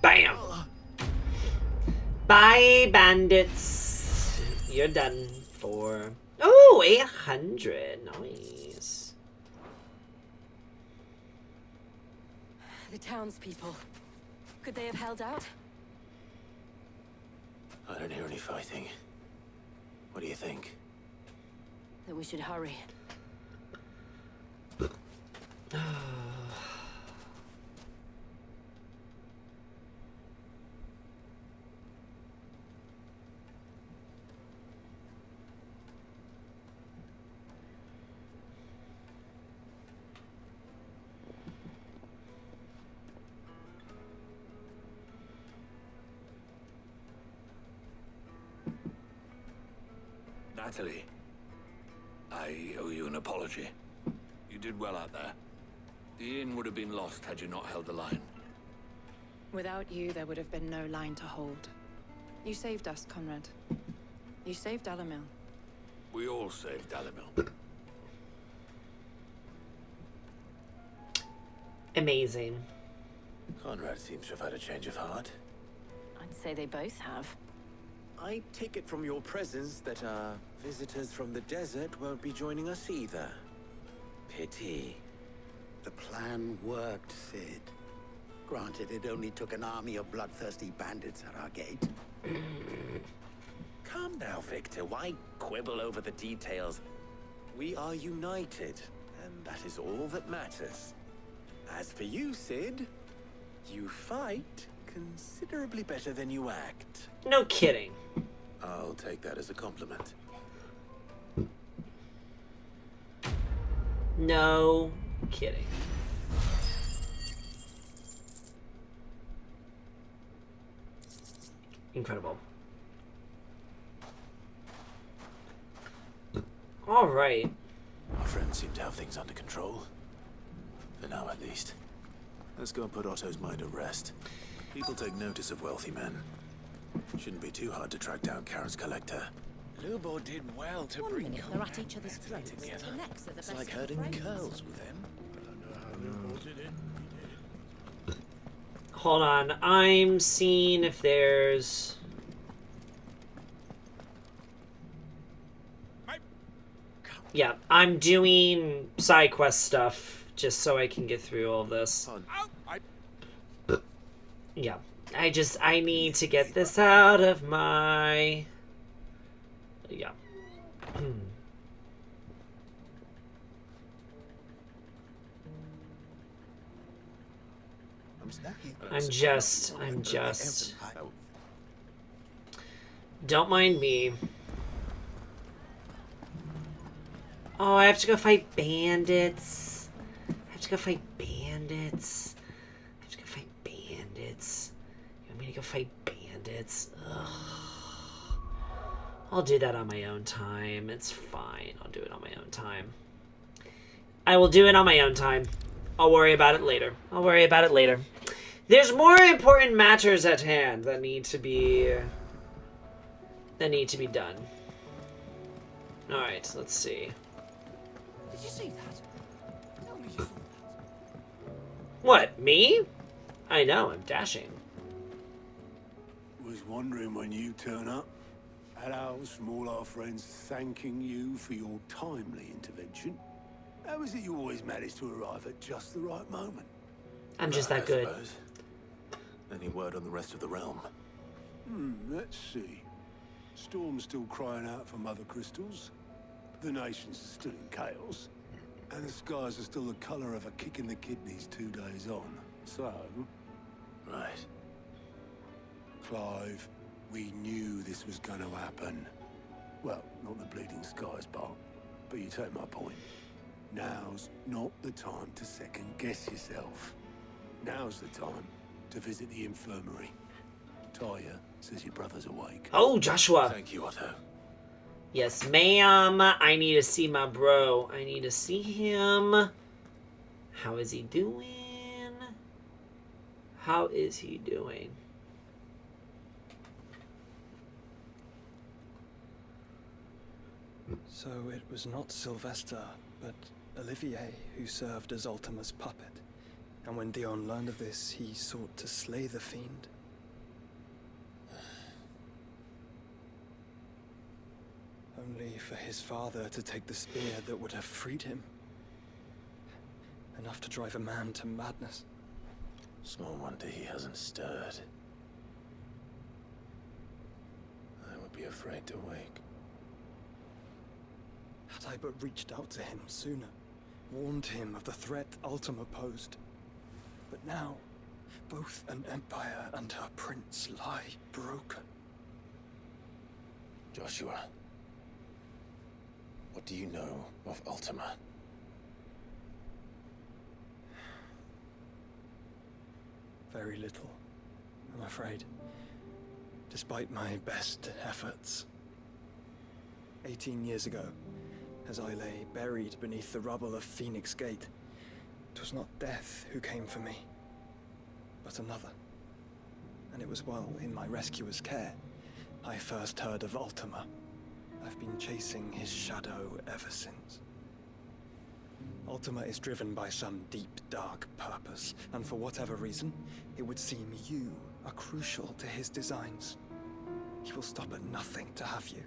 Bam! Bye, bandits. You're done for. Oh, 800. Nice.
The townspeople. Could they have held out?
I don't hear any fighting. What do you think?
That we should hurry.
Natalie, I owe you an apology. You did well out there. The inn would have been lost had you not held the line.
Without you, there would have been no line to hold. You saved us, Conrad. You saved Dalimil.
We all saved Dalimil.
Amazing.
Conrad seems to have had a change of heart.
I'd say they both have.
I take it from your presence that our visitors from the desert won't be joining us either. Pity.
The plan worked, Sid. Granted, it only took an army of bloodthirsty bandits at our gate.
Calm now, Victor. Why quibble over the details? We are united, and that is all that matters. As for you, Sid, you fight considerably better than you act.
No kidding.
I'll take that as a compliment.
No kidding. Incredible. All right.
Our friends seem to have things under control. For now, at least. Let's go and put Otto's mind at rest. People take notice of wealthy men. Shouldn't be too hard to track down Karen's collector.
Lubo did well to
One
bring
minute they're at each other's throats,
together.
the next they're the
It's
best
like
of
herding
friends.
curls with them.
Hold on. I'm seeing if there's... Yeah, I'm doing side quest stuff just so I can get through all this. Yeah, I need to get this out of my... Yeah. I'm just... Don't mind me. Oh, I have to go fight bandits. I have to go fight bandits. I have to go fight bandits. You want me to go fight bandits? Ugh. I'll do that on my own time. It's fine. I'll do it on my own time. I will do it on my own time. I'll worry about it later. I'll worry about it later. There's more important matters at hand that need to be done. All right, let's see.
Did you see that? Tell
What, me? I know, I'm dashing.
Was wondering when you turn up. Had owls from all our friends thanking you for your timely intervention. How is it you always manage to arrive at just the right moment?
I'm just that good.
Suppose. Any word on the rest of the realm? Let's see. Storm's still crying out for mother crystals. The nations are still in chaos. And the skies are still the colour of a kick in the kidneys 2 days on. So... Right. Clive, we knew this was going to happen. Well, not the bleeding skies part, but you take my point. Now's not the time to second-guess yourself. Now's the time to visit the infirmary. Talia says your brother's awake.
Oh, Joshua.
Thank you, Otto.
Yes, ma'am. I need to see my bro. I need to see him. How is he doing? How is he doing?
So it was not Sylvester, but Olivier who served as Ultima's puppet. And when Dion learned of this, he sought to slay the fiend. Only for his father to take the spear that would have freed him. Enough to drive a man to madness.
Small wonder he hasn't stirred. I would be afraid to wake.
Had I but reached out to him sooner, warned him of the threat Ultima posed. But now, both an empire and her prince lie broken.
Joshua, what do you know of Ultima?
Very little, I'm afraid. Despite my best efforts. 18 years ago, as I lay buried beneath the rubble of Phoenix Gate, it was not death who came for me, but another. And it was while in my rescuer's care, I first heard of Ultima. I've been chasing his shadow ever since. Ultima is driven by some deep, dark purpose, and for whatever reason, it would seem you are crucial to his designs. He will stop at nothing to have you,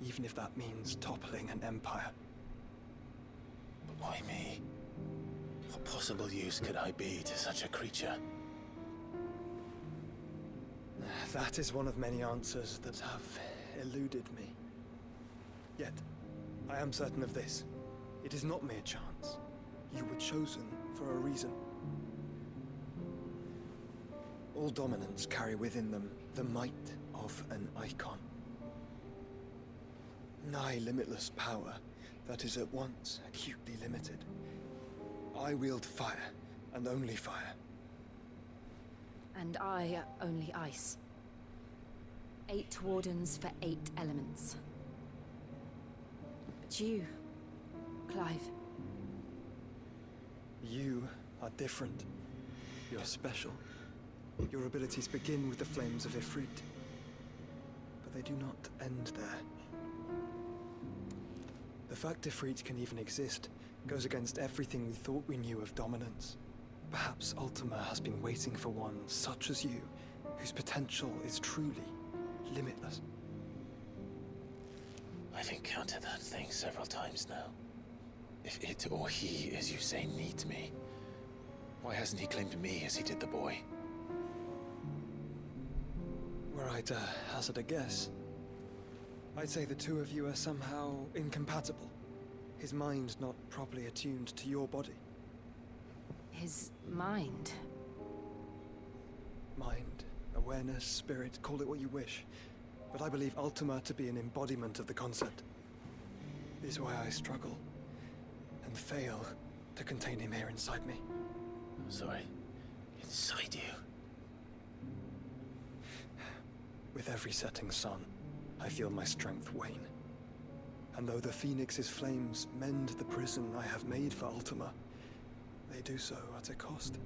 even if that means toppling an empire.
But why me? What possible use could I be to such a creature?
That is one of many answers that have eluded me. Yet, I am certain of this. It is not mere chance. You were chosen for a reason. All dominants carry within them the might of an icon. Nigh limitless power that is at once acutely limited. I wield fire, and only fire.
And I only ice. 8 wardens for 8 elements. But you, Clive.
You are different. You're special. Your abilities begin with the flames of Ifrit. But they do not end there. The fact Ifrit can even exist goes against everything we thought we knew of dominance. Perhaps Ultima has been waiting for one such as you, whose potential is truly limitless.
I've encountered that thing several times now. If it or he, as you say, needs me, why hasn't he claimed me as he did the boy?
Were I to hazard a guess, I'd say the two of you are somehow incompatible. His mind not properly attuned to your body.
His mind?
Mind, awareness, spirit, call it what you wish. But I believe Ultima to be an embodiment of the concept. This is why I struggle and fail to contain him here inside me.
Sorry, inside you?
With every setting sun, I feel my strength wane. And though the Phoenix's flames mend the prison I have made for Ultima, they do so at a cost.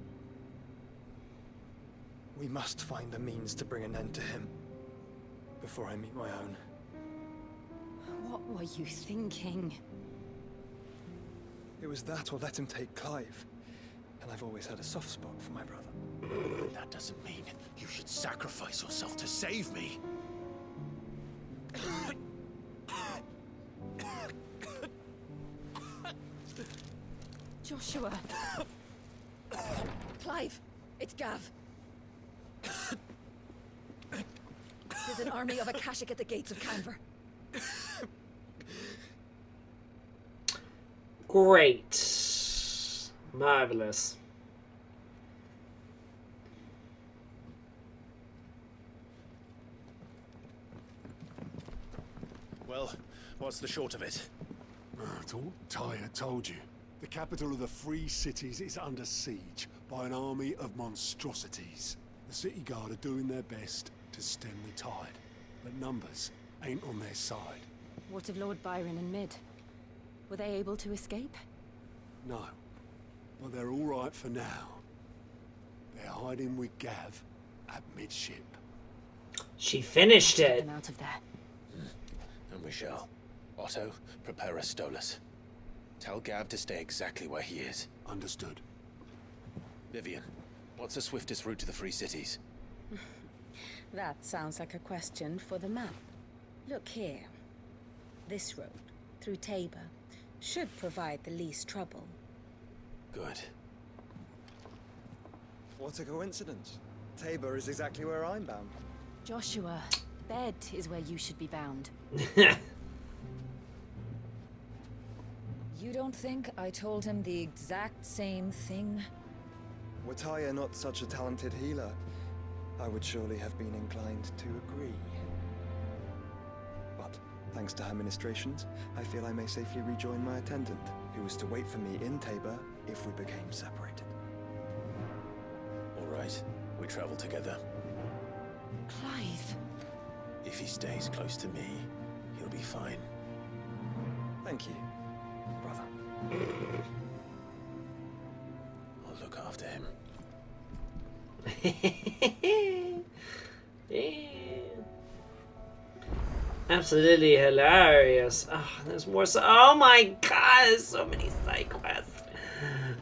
We must find a means to bring an end to him before I meet my own.
What were you thinking?
It was that or let him take Clive. And I've always had a soft spot for my brother.
That doesn't mean you should sacrifice yourself to save me.
Joshua. Clive, it's Gav. There's an army of Akashic at the gates of Kanver.
Great. Marvelous.
Well, what's the short of it?
Tyre told you. The capital of the Free Cities is under siege by an army of monstrosities. The city guard are doing their best to stem the tide, but numbers ain't on their side.
What of Lord Byron and Mid? Were they able to escape?
No, but they're all right for now. They're hiding with Gav at midship.
She finished
Get
it.
them out of there.
And we shall. Otto, prepare a Stolas. Tell Gav to stay exactly where he is.
Understood.
Vivian, what's the swiftest route to the Free Cities?
That sounds like a question for the map. Look here. This road, through Tabor, should provide the least trouble.
Good.
What a coincidence. Tabor is exactly where I'm bound.
Joshua, bed is where you should be bound. You don't think I told him the exact same thing?
Were Tyre not such a talented healer, I would surely have been inclined to agree. But, thanks to her ministrations, I feel I may safely rejoin my attendant, who was to wait for me in Tabor if we became separated.
All right, we travel together.
Clive!
If he stays close to me, he'll be fine.
Thank you, brother.
I'll look after him.
Yeah. Absolutely hilarious. Oh, there's more. Oh my god, there's so many side quests.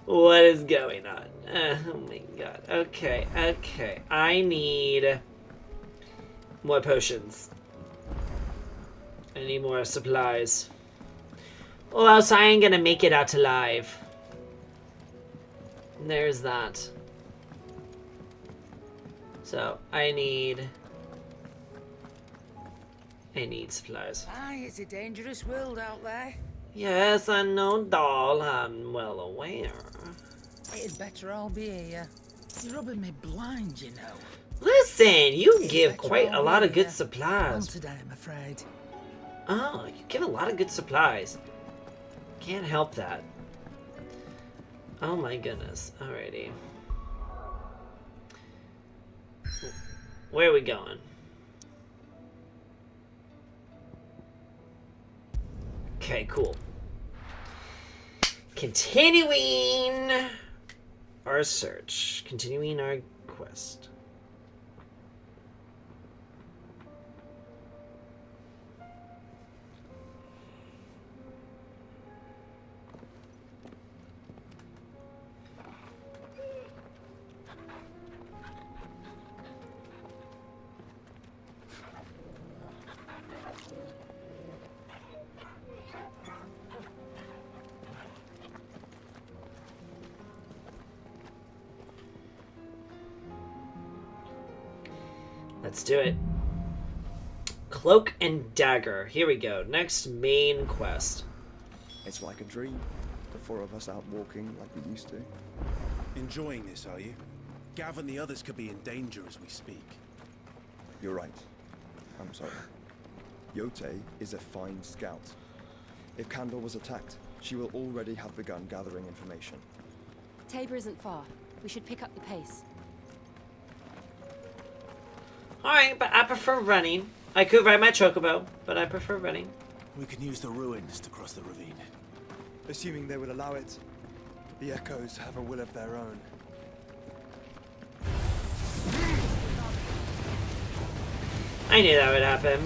What is going on? Oh my god. Okay, okay. I need more potions. I need more supplies. Or else I ain't gonna make it out alive. There's that. So, I need supplies.
Aye, it's a dangerous world out there.
Yes, I know, doll. I'm well aware.
It'd better all be here. You're rubbing me blind, you know.
Listen, you give quite a lot of good supplies.
Not today, I'm afraid.
Oh, you give a lot of good supplies. Can't help that. Oh my goodness. Alrighty. Where are we going? Okay, cool. Continuing our search. Continuing our quest. Let's do it. Cloak and Dagger. Here we go. Next main quest.
It's like a dream. The four of us out walking like we used to.
Enjoying this, are you? Gav and the others could be in danger as we speak.
You're right. I'm sorry. Yote is a fine scout. If Kanver was attacked, she will already have begun gathering information.
Tabor isn't far. We should pick up the pace.
Alright, but I prefer running. I could ride my chocobo, but I prefer running.
We can use the ruins to cross the ravine.
Assuming they will allow it. The Echoes have a will of their own.
I knew that would happen.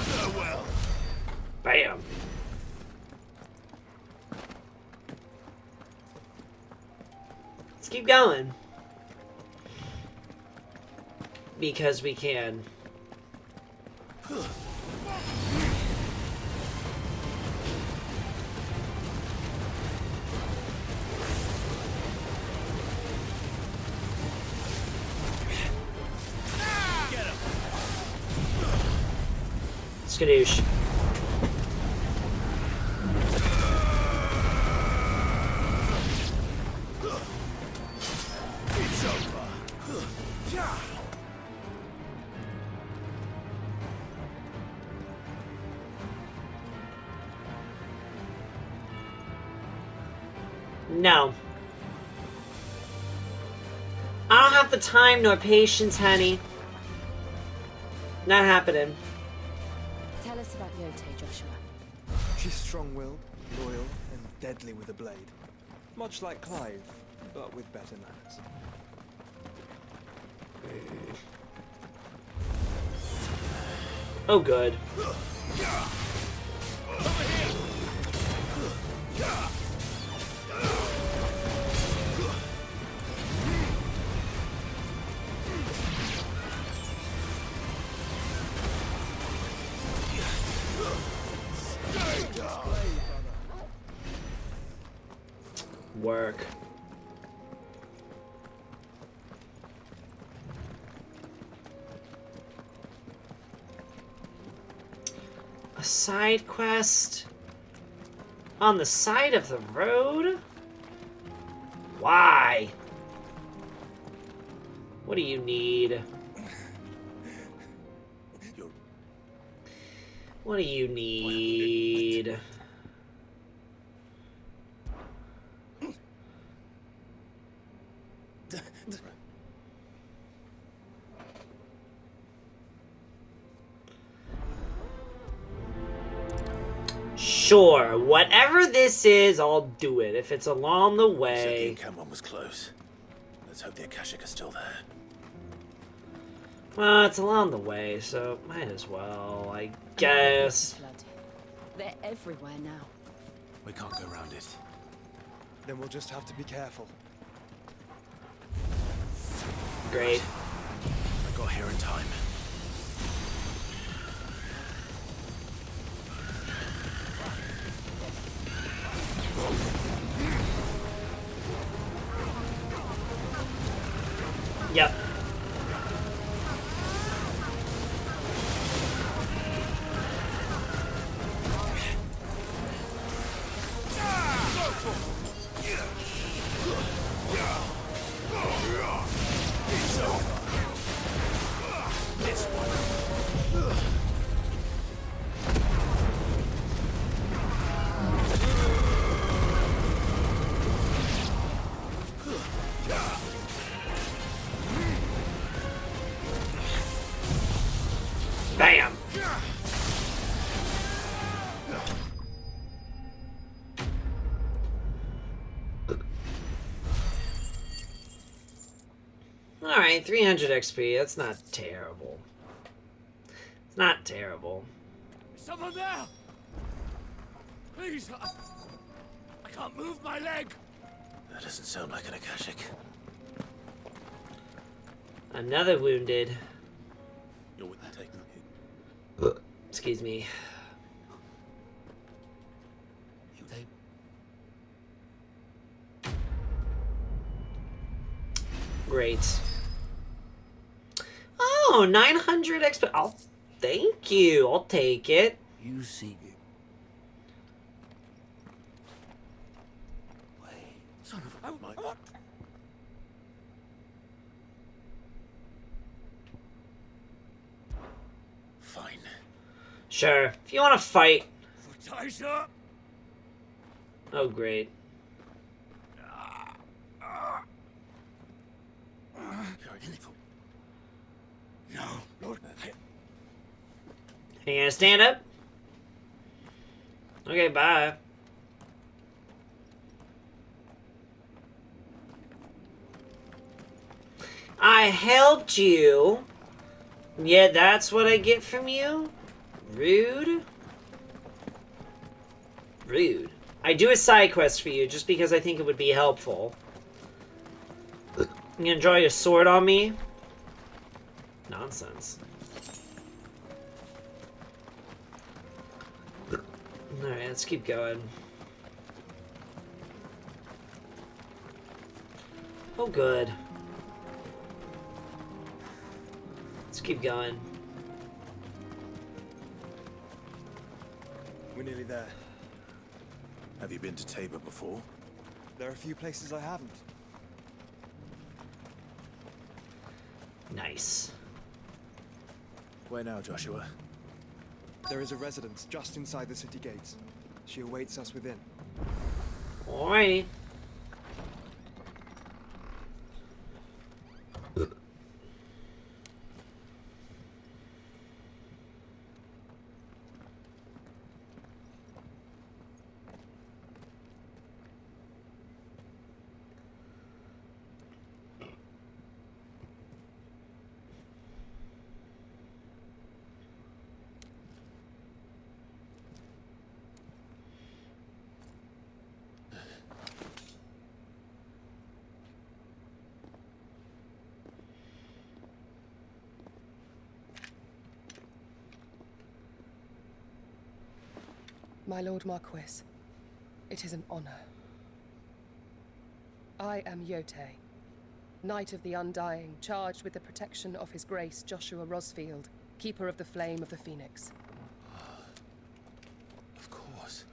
Farewell.
Bam. Let's keep going. Because we can. Skadoosh.
It's over.
No. I don't have the time nor patience, honey. Not happening.
Tell us about Yote, Joshua.
She's strong-willed, loyal, and deadly with a blade. Much like Clive, but with better manners.
Oh, good. Work. A side quest on the side of the road? Why? What do you need? What do you need? Sure, whatever this is, I'll do it. If it's along the
You said the
way.
encampment was close. Let's hope the akashic is still there.
Well, it's along the way, so might as well, I guess.
They're everywhere now.
We can't go around it.
Then we'll just have to be careful.
Great.
I got here in time.
Yep. Bam! Alright, 300 XP. That's not terrible. It's not terrible.
Is someone there? Please, I can't move my leg. That doesn't sound like an akashic.
Another wounded.
You're with the take.
Excuse me. Great. Oh, 900 XP. Oh, thank you. I'll take it.
You see it.
Son of a... Fine.
Sure. If you want to fight.
Taisha!
Oh, great.
No, Lord.
You gonna stand up? Okay, bye. I helped you Yeah, that's what I get from you? Rude? Rude. I do a side quest for you just because I think it would be helpful. You gonna draw your sword on me? Nonsense. Alright, let's keep going. Oh, good. Let's keep going.
We're nearly there.
Have you been to Tabor before?
There are a few places I haven't.
Nice.
Where now, Joshua?
There is a residence just inside the city gates. She awaits us within.
Alrighty.
My Lord Marquis, it is an honor. I am Yotei, Knight of the Undying, charged with the protection of His Grace Joshua Rosfield, Keeper of the Flame of the Phoenix.
Of course.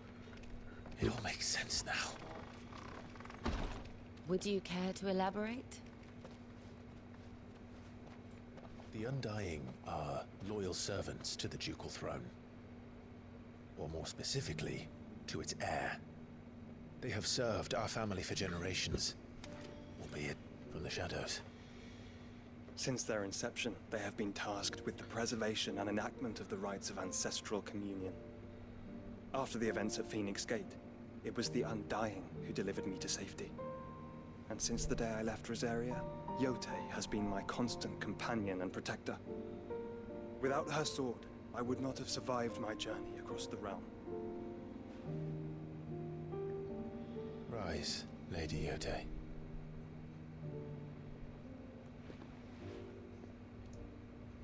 It all makes sense now.
Would you care to elaborate?
The Undying are loyal servants to the ducal throne. Or more specifically, to its heir. They have served our family for generations, albeit from the shadows.
Since their inception, they have been tasked with the preservation and enactment of the rites of ancestral communion. After the events at Phoenix Gate, it was the Undying who delivered me to safety. And since the day I left Rosaria, Yotei has been my constant companion and protector. Without her sword, I would not have survived my journey across the realm.
Rise, Lady Yotei.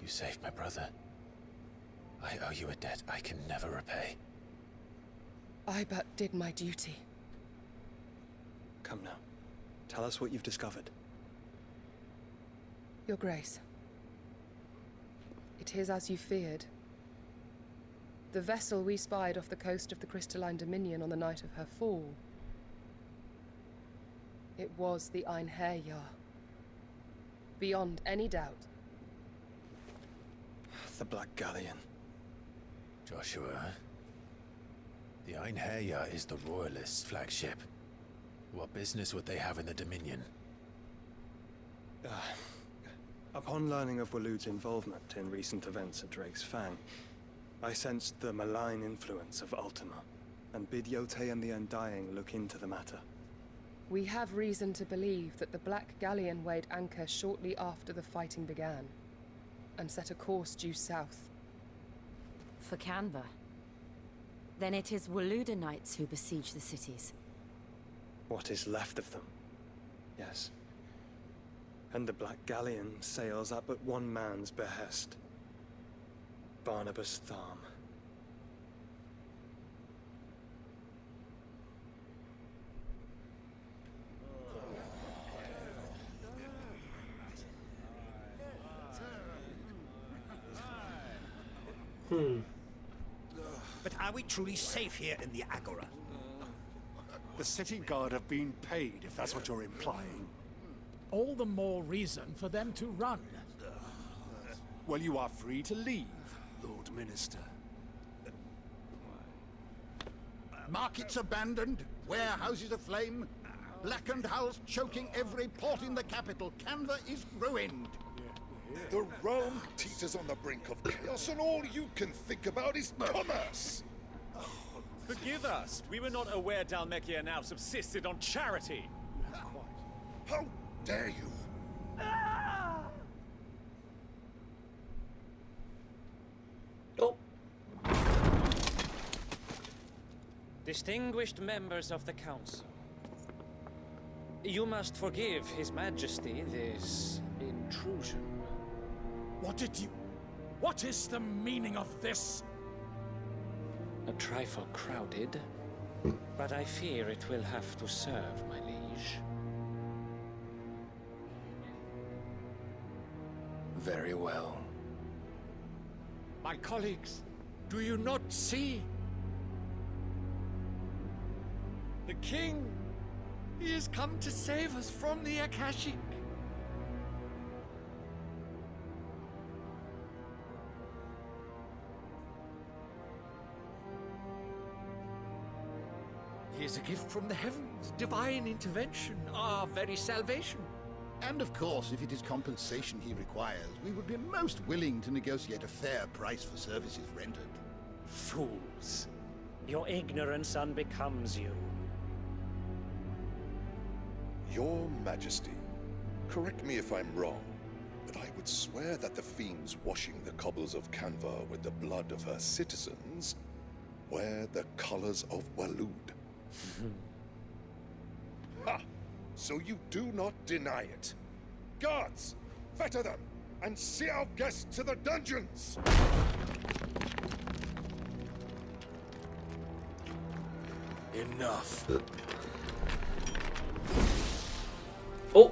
You saved my brother. I owe you a debt I can never repay.
I but did my duty.
Come now. Tell us what you've discovered.
Your Grace. It is as you feared. The vessel we spied off the coast of the Crystalline Dominion on the night of her fall. It was the Einherjar. Beyond any doubt.
The Black Galleon.
Joshua, the Einherjar is the Royalists' flagship. What business would they have in the Dominion?
Upon learning of Waloed's involvement in recent events at Drake's Fang, I sensed the malign influence of Ultima, and bid Yotei and the Undying look into the matter.
We have reason to believe that the Black Galleon weighed anchor shortly after the fighting began, and set a course due south.
For Kanver? Then it is Waloed knights who besiege the cities.
What is left of them? Yes. And the Black Galleon sails at but one man's behest. Barnabas Tharm.
But are we truly safe here in the Agora?
The city guard have been paid, if that's what you're implying.
All the more reason for them to run.
Well, you are free to leave, Lord Minister.
Markets abandoned, warehouses aflame, blackened hulls choking every port in the capital. Kanver is ruined.
The realm teeters on the brink of chaos, and all you can think about is commerce.
Forgive us. We were not aware Dhalmekia now subsisted on charity.
How dare you?
Distinguished members of the council, you must forgive His Majesty this intrusion.
What is the meaning of this?
A trifle crowded, but I fear it will have to serve, my liege.
Very well.
My colleagues, do you not see? The king, he has come to save us from the akashic. He is a gift from the heavens, divine intervention, our very salvation.
And of course, if it is compensation he requires, we would be most willing to negotiate a fair price for services rendered.
Fools. Your ignorance unbecomes you.
Your Majesty, correct me if I'm wrong, but I would swear that the fiends washing the cobbles of Kanver with the blood of her citizens wear the colors of Waloed. Ha! So you do not deny it. Guards, fetter them, and see our guests to the dungeons!
Enough.
Oh!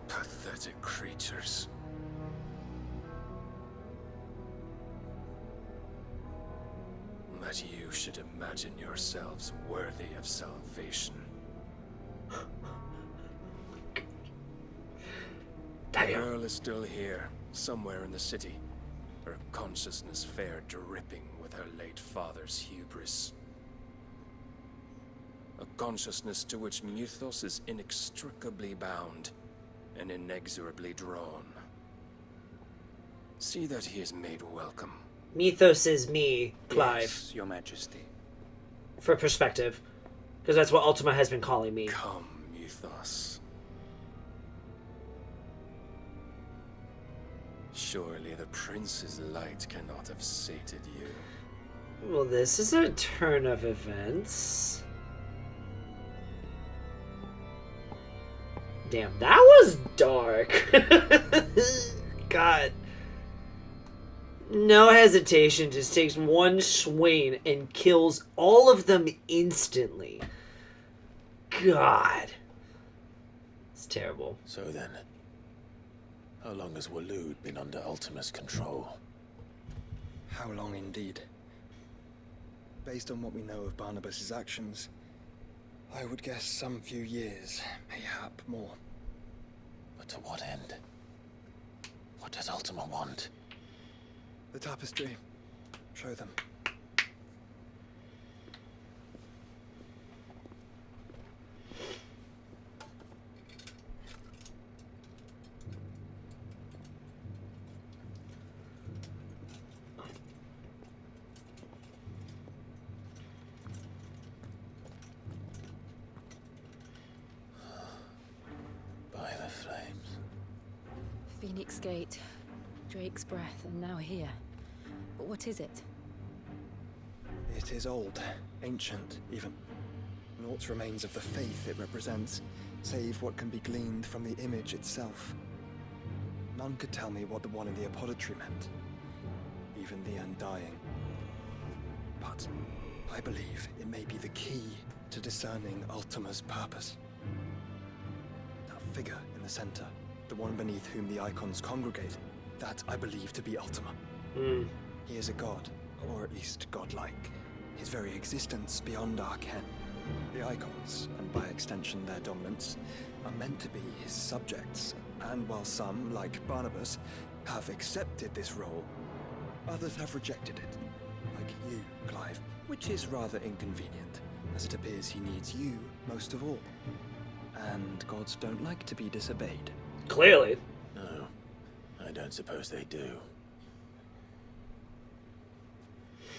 Pathetic creatures. That you should imagine yourselves worthy of salvation. The girl is still here, somewhere in the city. Her consciousness fair dripping with her late father's hubris. A consciousness to which Mythos is inextricably bound and inexorably drawn. See that he is made welcome.
Mythos is me, Clive.
Yes, Your Majesty.
For perspective. Because that's what Ultima has been calling me.
Come, Mythos. Surely the prince's light cannot have sated you.
Well, this is a turn of events. Damn, that was dark. God. No hesitation, just takes one swing and kills all of them instantly. God. It's terrible.
So then, how long has Waloed been under Ultima's control?
How long indeed? Based on what we know of Barnabas's actions, I would guess some few years, mayhap more.
But to what end? What does Ultima want?
The tapestry. Show them.
By the flames.
Phoenix Gate, Drake's Breath, and now here. But what is it?
It is old, ancient, even. Naught remains of the faith it represents, save what can be gleaned from the image itself. None could tell me what the one in the apothecary meant, even the Undying. But I believe it may be the key to discerning Ultima's purpose. That figure in the center, the one beneath whom the icons congregate, that I believe to be Ultima. He is a god, or at least godlike. His very existence beyond our ken. The icons, and by extension their dominance, are meant to be his subjects. And while some, like Barnabas, have accepted this role, others have rejected it. Like you, Clive, which is rather inconvenient, as it appears he needs you most of all. And gods don't like to be disobeyed.
Clearly.
No, I don't suppose they do.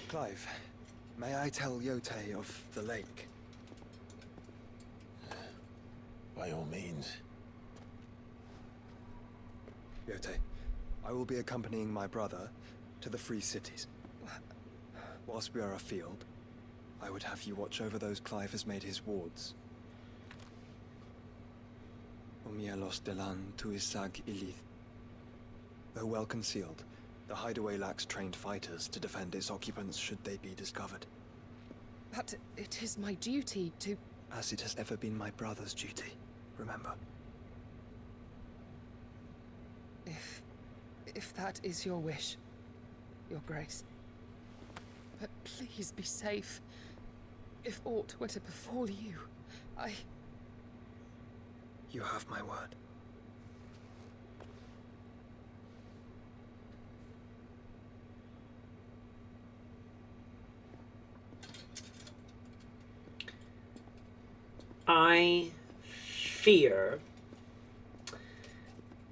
Clive, may I tell Yote of the lake?
By all means.
Yote, I will be accompanying my brother to the Free Cities. Whilst we are afield, I would have you watch over those Clive has made his wards. Omielos delan tuisag ilith. Though well concealed, the hideaway lacks trained fighters to defend its occupants should they be discovered.
But it is my duty to...
As it has ever been my brother's duty, remember.
If that is your wish, Your Grace. But please be safe. If aught were to befall you,
You have my word.
I fear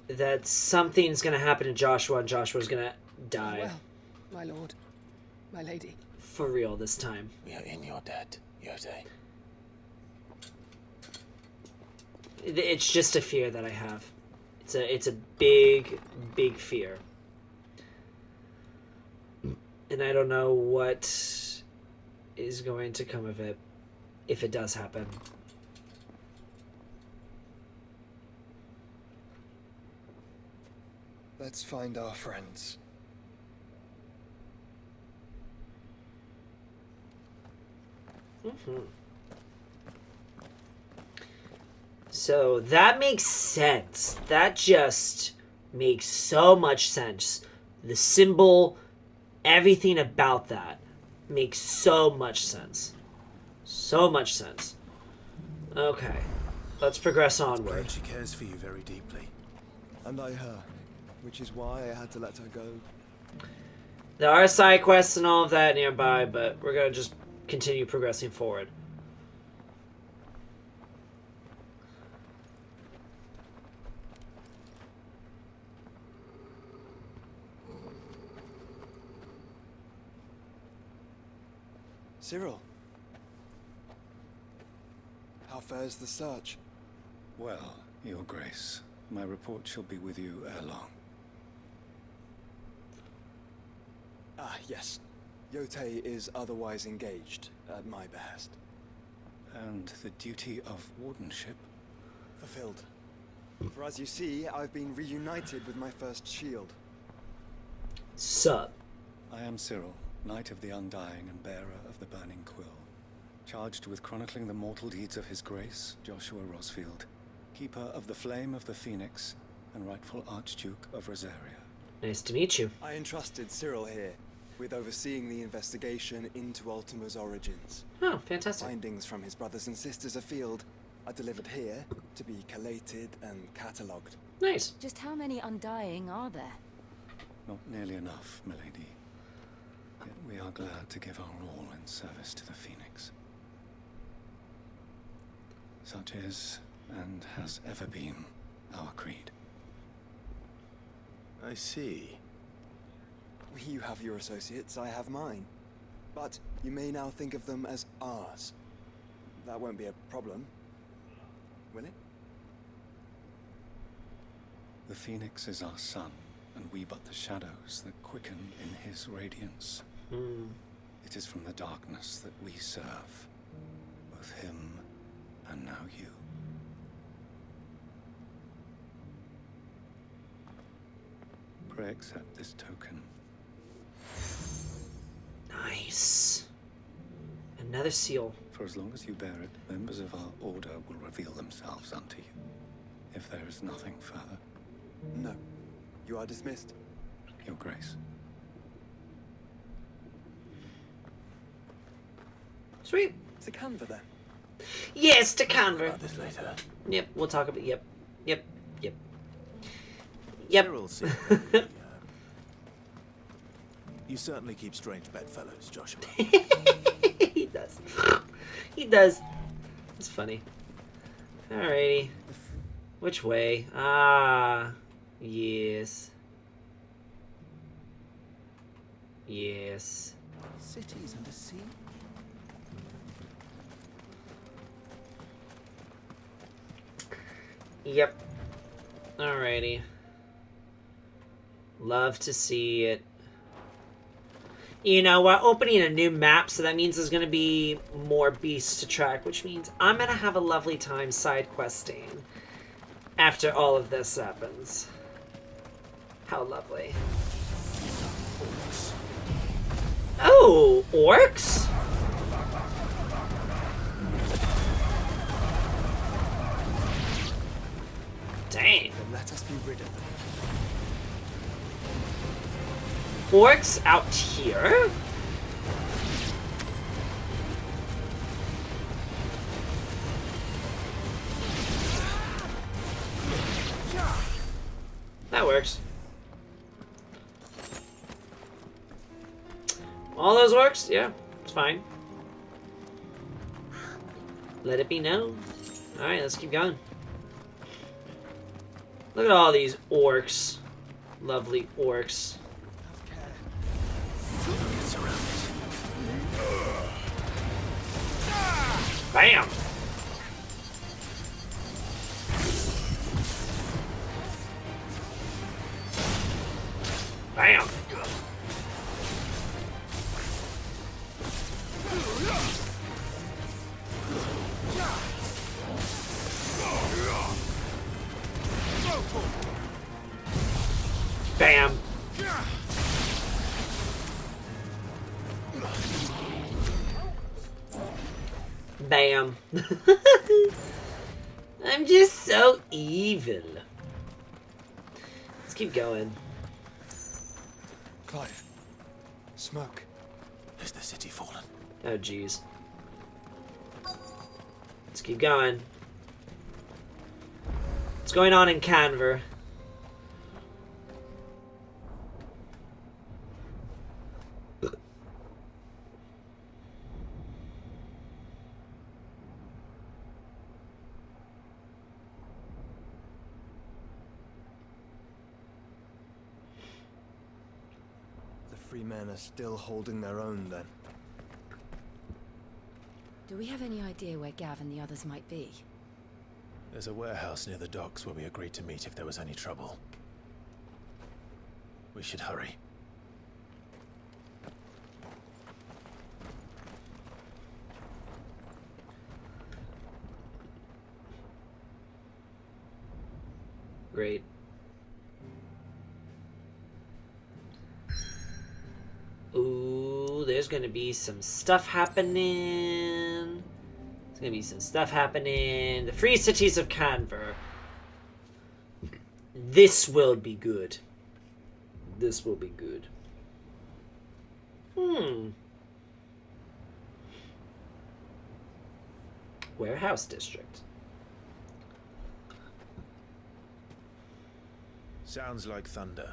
that something's gonna happen to Joshua and Joshua's gonna die.
Well, my lord, my lady.
For real this time.
We are in your debt, Yote.
It's just a fear that I have. It's a big, big fear. And I don't know what is going to come of it if it does happen.
Let's find our friends.
So that makes sense. That just makes so much sense. The symbol, everything about that makes so much sense. So much sense. Okay, let's progress onward.
She cares for you very deeply.
And I her, which is why I had to let her go.
There are side quests and all of that nearby, but we're gonna just continue progressing forward.
Cyril. How fares the search?
Well, Your Grace, my report shall be with you ere long.
Ah, yes. Yote is otherwise engaged, at my behest.
And the duty of wardenship?
Fulfilled. For as you see, I've been reunited with my first shield.
Sup?
I am Cyril, Knight of the Undying and bearer of the Burning Quill, charged with chronicling the mortal deeds of His Grace, Joshua Rosfield, keeper of the Flame of the Phoenix and rightful Archduke of Rosaria.
Nice to meet you.
I entrusted Cyril here with overseeing the investigation into Ultima's origins.
Oh, fantastic.
Findings from his brothers and sisters afield are delivered here to be collated and catalogued.
Nice.
Just how many Undying are there?
Not nearly enough, milady. Yet we are glad to give our all in service to the Phoenix. Such is, and has ever been, our creed.
I see.
You have your associates, I have mine. But you may now think of them as ours. That won't be a problem, will it?
The Phoenix is our sun, and we but the shadows that quicken in his radiance. It is from the darkness that we serve, both him and now you. Pray accept this token.
Nice. Another seal.
For as long as you bear it, members of our order will reveal themselves unto you. If there is nothing further.
No. You are dismissed.
Your Grace.
Sweet.
To Kanver then.
Yes, to Kanver.
About this later.
Yep, we'll talk about. Yep.
Cyril seemed you certainly keep strange bedfellows, Joshua.
He does. He does. It's funny. Alrighty. Which way? Ah, yes. Yes.
Cities and a sea?
Yep. Alrighty. love to see it. You know, we're opening a new map, so that means there's going to be more beasts to track, which means I'm going to have a lovely time side questing after all of this happens. How lovely. Oh, orcs? Dang.
Then let us be rid of them.
Orcs out here? That works. All those orcs? Yeah, it's fine. Let it be known. Alright, let's keep going. Look at all these orcs. Lovely orcs. Bam! Bam! Bam! Bam. I'm just so evil. Let's keep going.
Clive. Smoke. Has the city fallen?
Oh, jeez. Let's keep going. What's going on in Kanver?
Free men are still holding their own, then.
Do we have any idea where Gav and the others might be?
There's a warehouse near the docks where we agreed to meet if there was any trouble. We should hurry.
Great. Ooh, there's gonna be some stuff happening. There's gonna be some stuff happening. The free cities of Kanver. This will be good. This will be good. Warehouse district.
Sounds like thunder.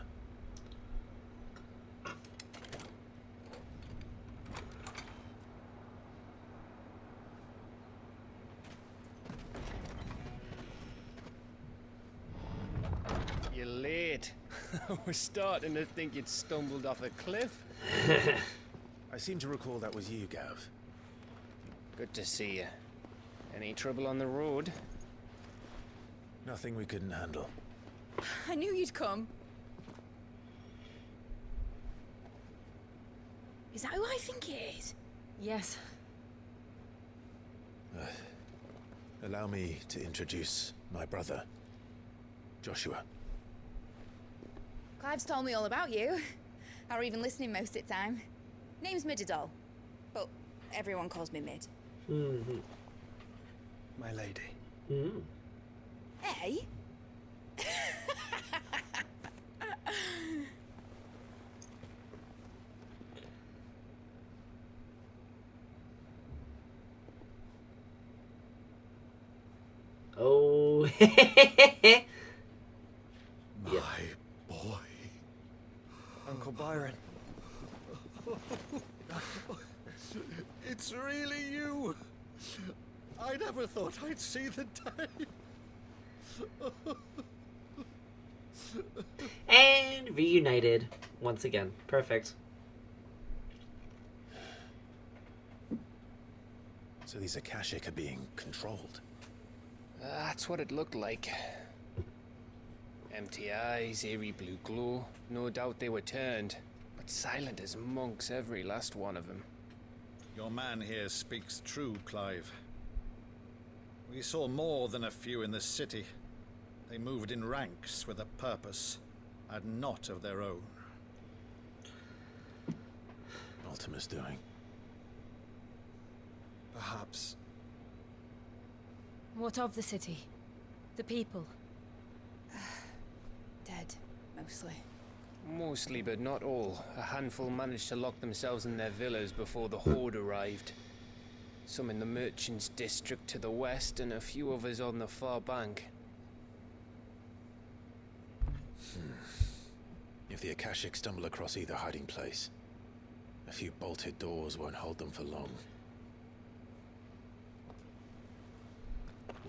You're late. We're starting to think you'd stumbled off a cliff.
I seem to recall that was you, Gav.
Good to see you. Any trouble on the road?
Nothing we couldn't handle.
I knew you'd come. Is that who I think it is? Yes.
Allow me to introduce my brother, Joshua.
Clive's told me all about you. Or even listening most of the time. Name's Midadol. But everyone calls me Mid.
Mm-hmm.
My lady.
Mm.
Hey?
Oh.
My boy.
Uncle Byron.
It's really you. I never thought I'd see the day.
And reunited once again. Perfect.
So these akashic are being controlled.
That's what it looked like. Empty eyes, eerie blue glow. No doubt they were turned, but silent as monks, every last one of them.
Your man here speaks true, Clive. We saw more than a few in this city. They moved in ranks with a purpose, and not of their own.
Ultima's doing.
Perhaps.
What of the city? The people?
Dead, mostly.
Mostly, but not all. A handful managed to lock themselves in their villas before the Horde arrived. Some in the merchants' district to the west, and a few others on the far bank.
If the akashic stumble across either hiding place, a few bolted doors won't hold them for long.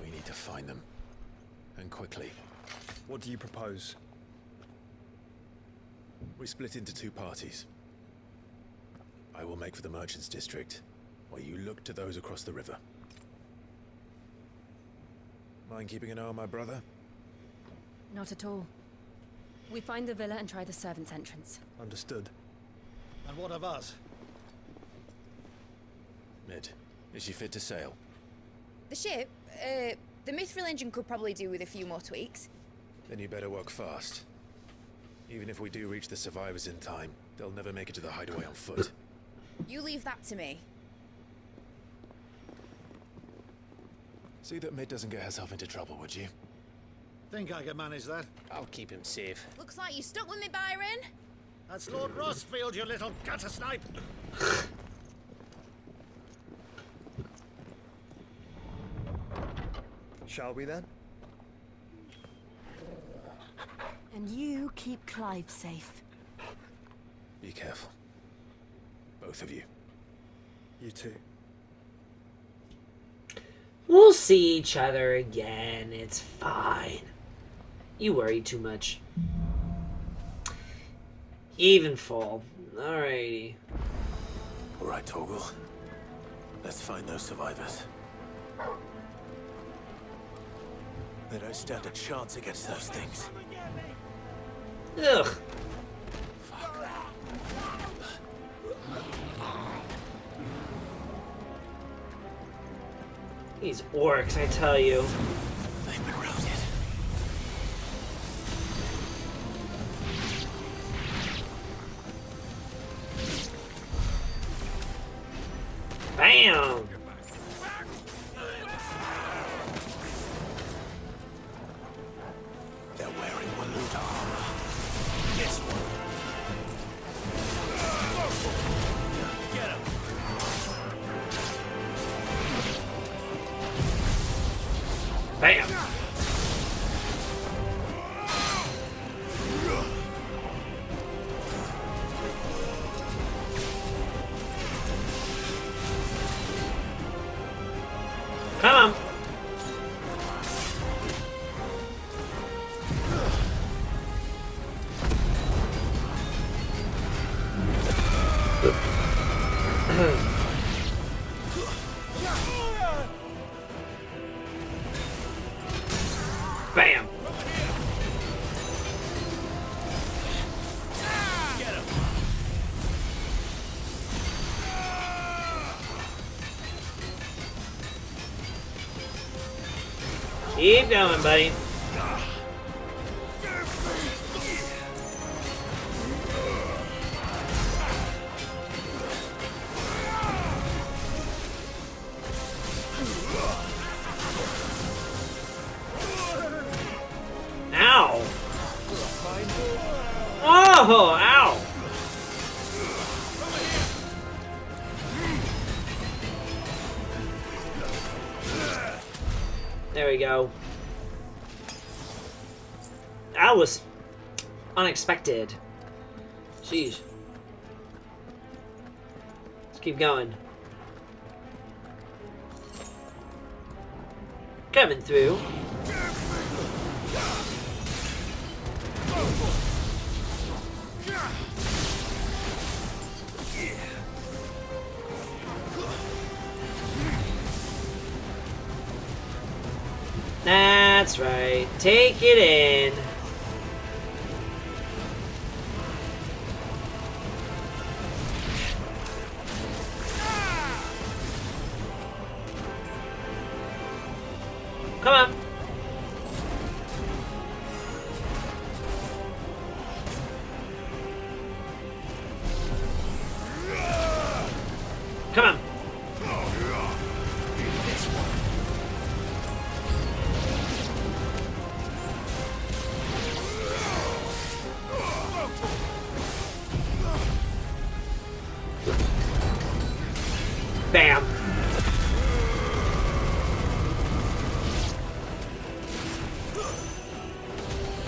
We need to find them. And quickly.
What do you propose?
We split into two parties. I will make for the merchants' district, while you look to those across the river. Mind keeping an eye on my brother?
Not at all. We find the villa and try the servants' entrance.
Understood.
And what of us?
Mid, is she fit to sail?
The ship, the Mithril engine could probably do with a few more tweaks.
Then you better work fast. Even if we do reach the survivors in time, they'll never make it to the hideaway on foot.
You leave that to me.
See that Mid doesn't get herself into trouble, would you?
Think I can manage that?
I'll keep him safe.
Looks like you stuck with me, Byron.
That's Lord Rossfield, you little gutter snipe!
Shall we then?
And you keep Clive safe.
Be careful. Both of you.
You too.
We'll see each other again. It's fine. You worry too much. Even fall. Alrighty.
Alright, Torgal. Let's find those survivors. They don't stand a chance against those things.
Ugh. These orcs, I tell you.
They've been routed.
Bam!
They're wearing Waluda armor. This one. Get him!
Bam! Come on! Bam!
Get him!
Keep going, buddy. Ow! Oh, ow! There we go. That was unexpected. Jeez. Let's keep going. Coming through. That's right. Take it in. Come on. Come on. Bam.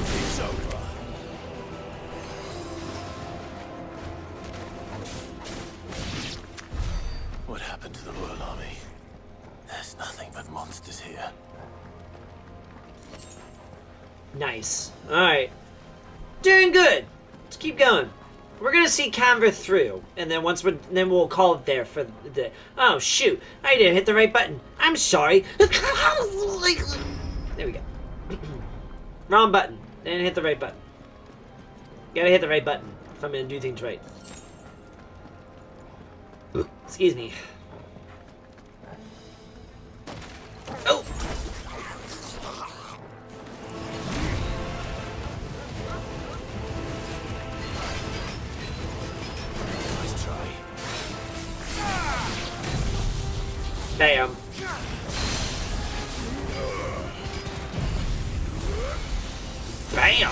It's over.
What happened to the Royal Army? There's nothing but monsters here.
Nice. Alright. Doing good. Let's keep going. We're gonna see Kanver through, and then we'll call it there for the. Oh shoot! I didn't hit the right button. I'm sorry. There we go. Wrong button. Didn't hit the right button. Gotta hit the right button if I'm gonna do things right. Excuse me. Oh. Bam. Bam.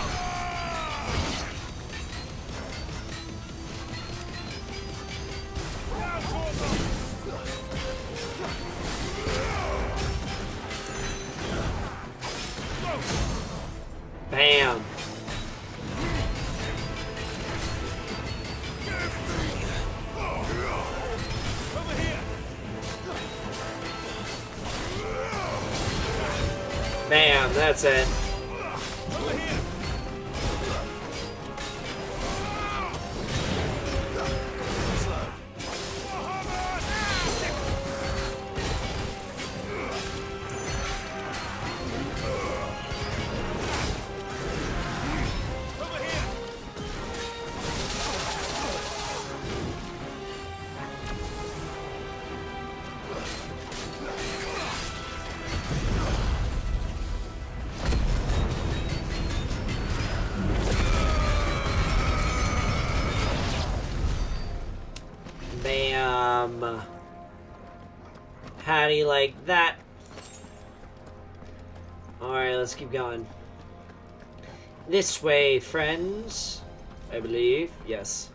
Bam. Bam, that's it. Bam. How do you like that? Alright, let's keep going. This way, friends. I believe. Yes.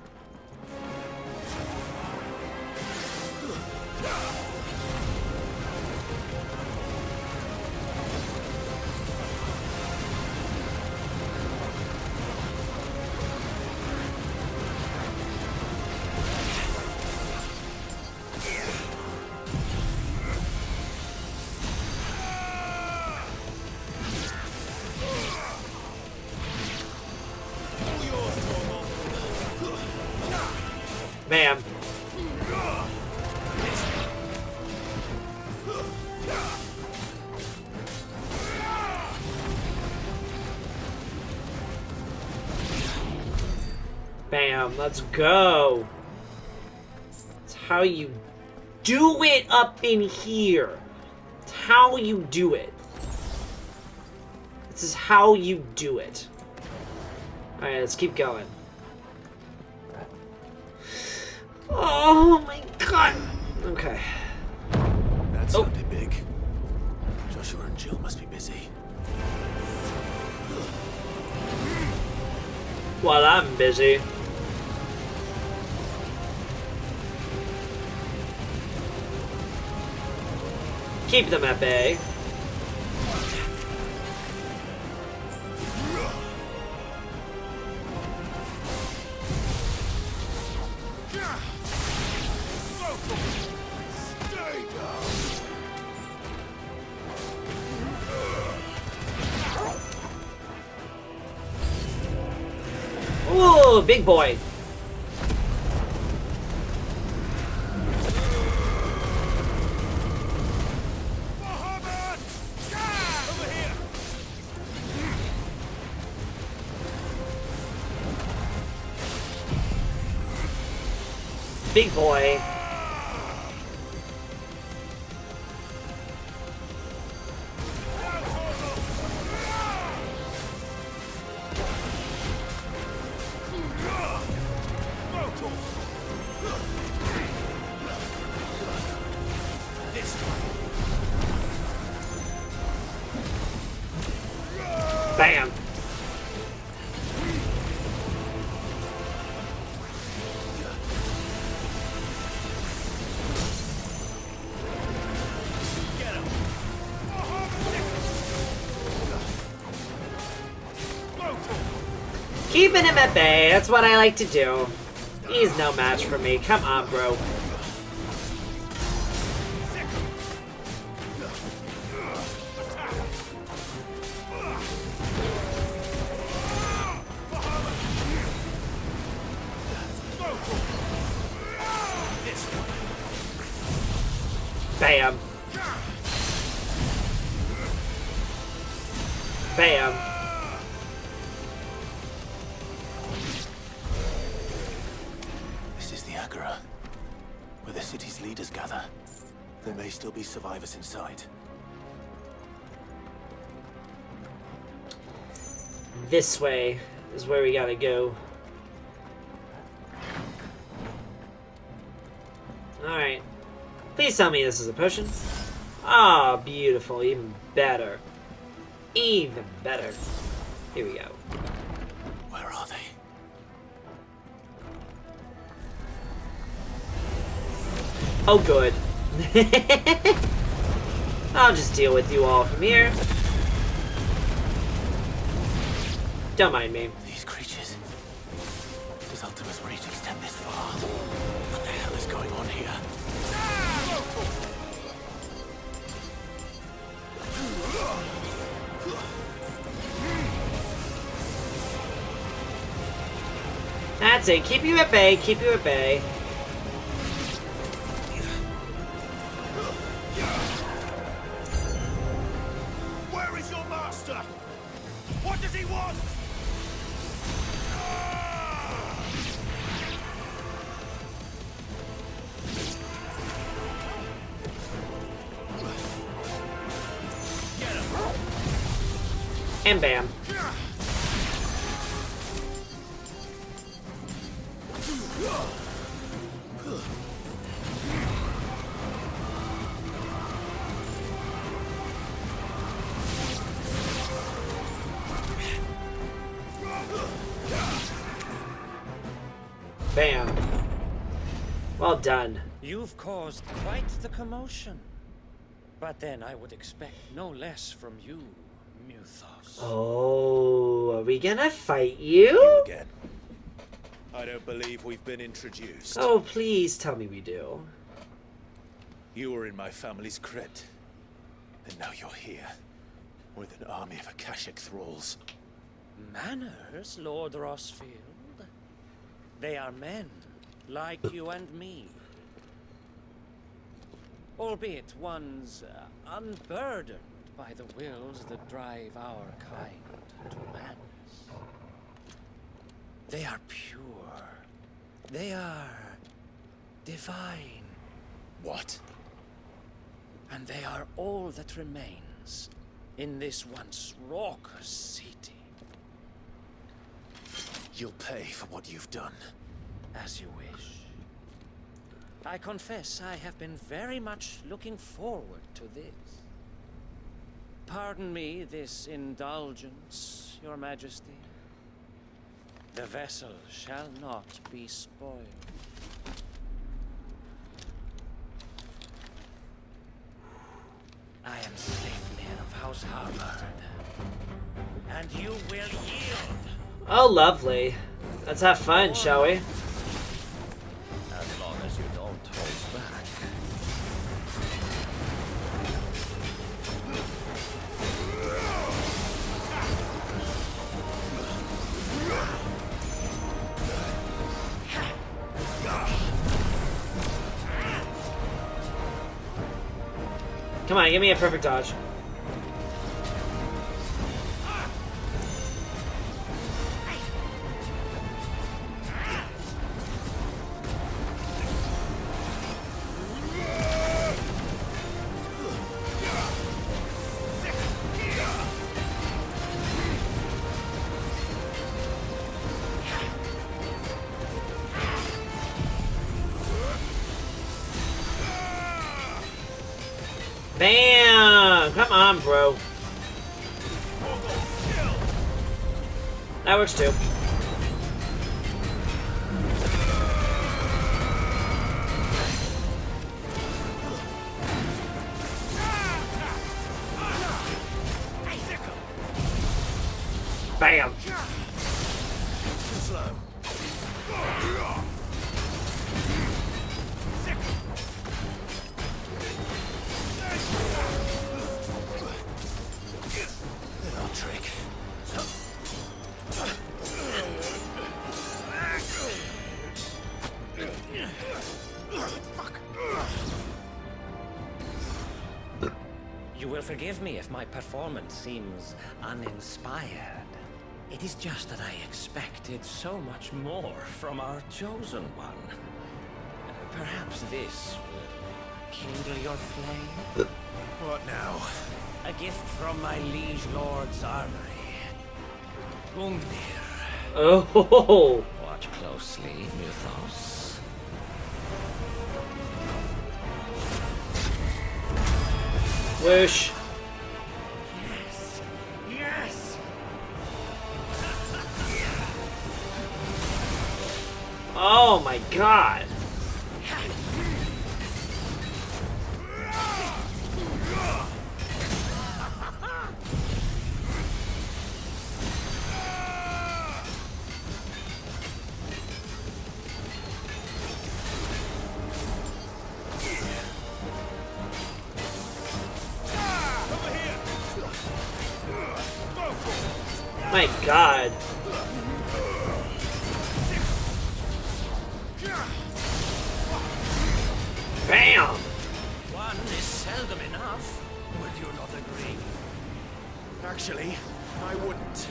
Bam. Bam, let's go. It's how you do it up in here. It's how you do it. This is how you do it. Alright, let's keep going. Oh my god! Okay.
That sounded big. Joshua and Jill must be busy.
While I'm busy. Keep them at bay. Ooh, big boy. Big boy. Bam! Keeping him at bay, that's what I like to do. He's no match for me. Come on, bro. Bam. Bam.
This is the Agora, where the city's leaders gather. There may still be survivors inside.
This way is where we gotta go. Alright. Please tell me this is a potion. Ah, beautiful. Even better. Even better. Here we go.
Where are they?
Oh, good. I'll just deal with you all from here. Don't mind me.
These creatures. Does Ultima's reach extend this far? What the hell is going on here?
That's it. Keep you at bay. Keep you at bay.
Where is your master? What does he want?
And bam. Bam. Well done.
You've caused quite the commotion. But then I would expect no less from you, Muthos.
Oh, are we gonna fight you?
You again. I don't believe we've been introduced.
Oh, please tell me we do.
You were in my family's crypt. And now you're here. With an army of akashic thralls.
Manners, Lord Rosfield? They are men, like you and me. Albeit ones unburdened by the wills that drive our kind to madness. They are pure. They are divine.
What?
And they are all that remains in this once raucous city.
You'll pay for what you've done.
As you wish. I confess I have been very much looking forward to this. Pardon me this indulgence, Your Majesty. The vessel shall not be spoiled. I am Sleipnir of House Harvard, and you will yield.
Oh, lovely. Let's have fun, shall we?
As long as you don't hold back.
Come on, give me a perfect dodge. Bam! Come on, bro. That works too. Bam!
Little trick.
You will forgive me if my performance seems uninspired. It is just that I expected so much more from our chosen one. Perhaps this will kindle your flame?
What now?
A gift from my liege lord's armory. Gungnir.
Oh!
Watch closely, Mythos.
Whoosh.
Yes! Yes!
Oh my god! My god. Bam!
One is seldom enough. Would you not agree?
Actually, I wouldn't.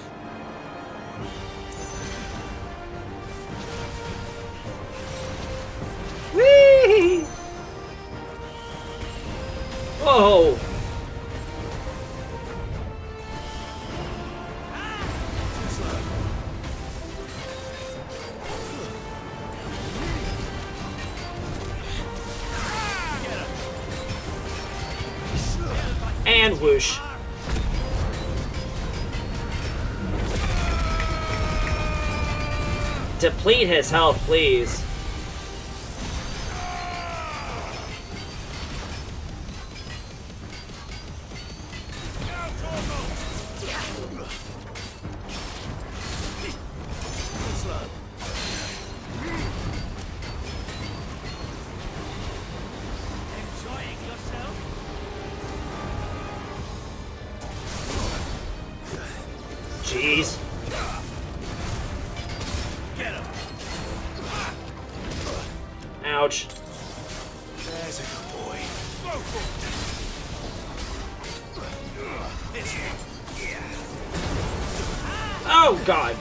Whee! Whoa! And whoosh. Deplete his health, please.
Enjoying yourself?
Jeez.
Get him!
Ouch.
There's a good boy.
Oh god.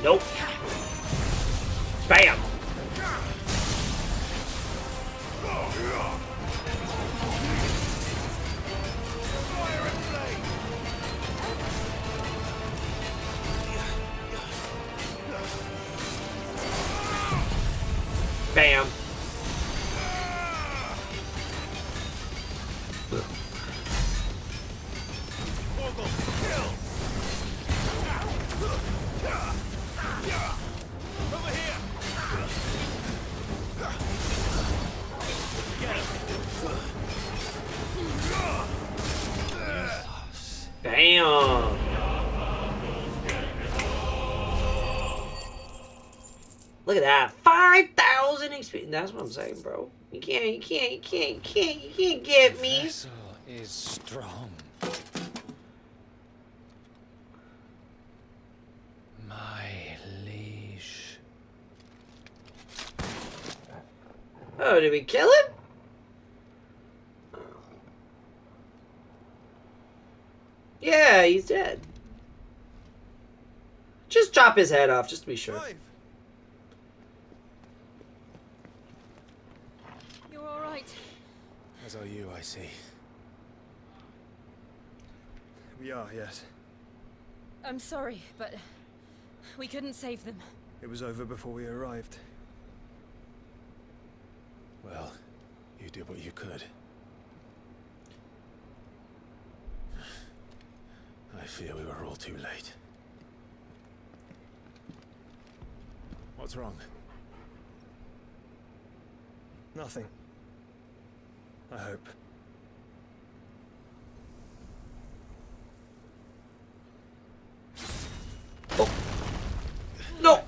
Nope. Bam. Bam. Bam. Look at that. 5,000 experience. That's what I'm saying, bro. You can't get me.
Vessel is strong. My liege.
Oh, did we kill him? Yeah, he's dead. Just chop his head off, just to be sure.
Clive.
You're all right.
As are you, I see.
We are, yes.
I'm sorry, but we couldn't save them.
It was over before we arrived.
Well, you did what you could. I fear we were all too late. What's wrong?
Nothing. I hope.
No!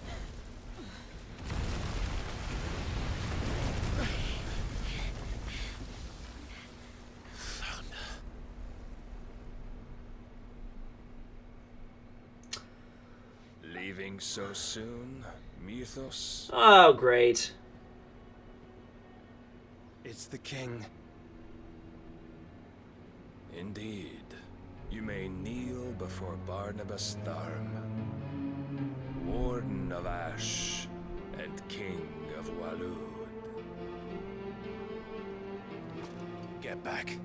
Leaving so soon, Mythos?
Oh, great.
It's the king.
Indeed. You may kneel before Barnabas Tharm, Warden of Ash and King of Walud.
Get back.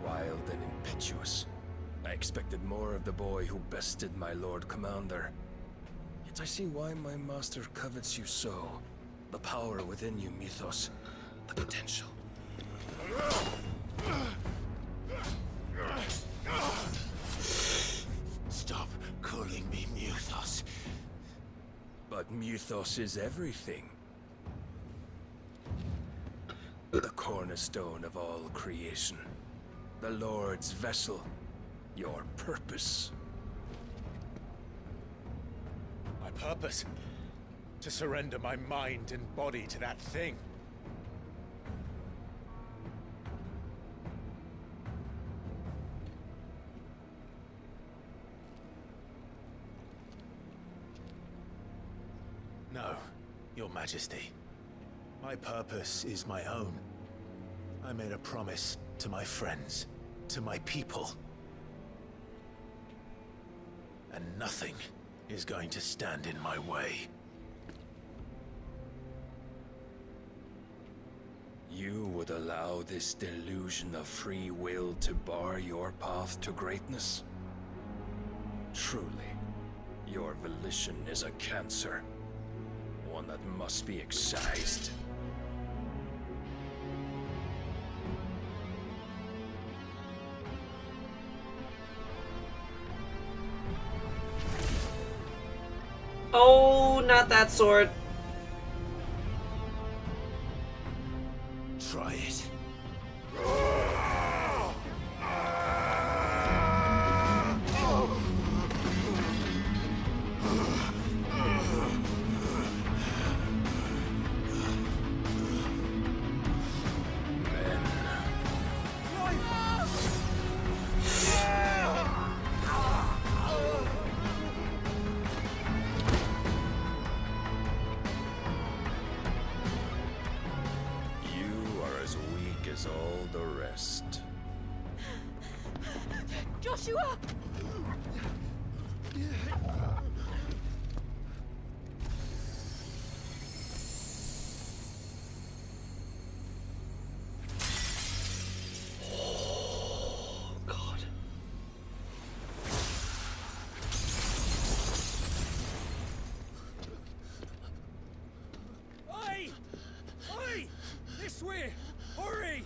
Wild and impetuous. I expected more of the boy who bested my Lord Commander. Yet I see why my master covets you so. The power within you, Mythos. The potential.
Stop calling me Mythos.
But Mythos is everything. The cornerstone of all creation. The Lord's vessel. Your purpose.
My purpose? To surrender my mind and body to that thing.
No, Your Majesty. My purpose is my own. I made a promise to my friends, to my people. And nothing is going to stand in my way.
You would allow this delusion of free will to bar your path to greatness? Truly, your volition is a cancer. One that must be excised.
Oh, not that sword.
Try it.
All the rest.
Joshua!
Oh, God.
Oi! Oi! This way! Hurry!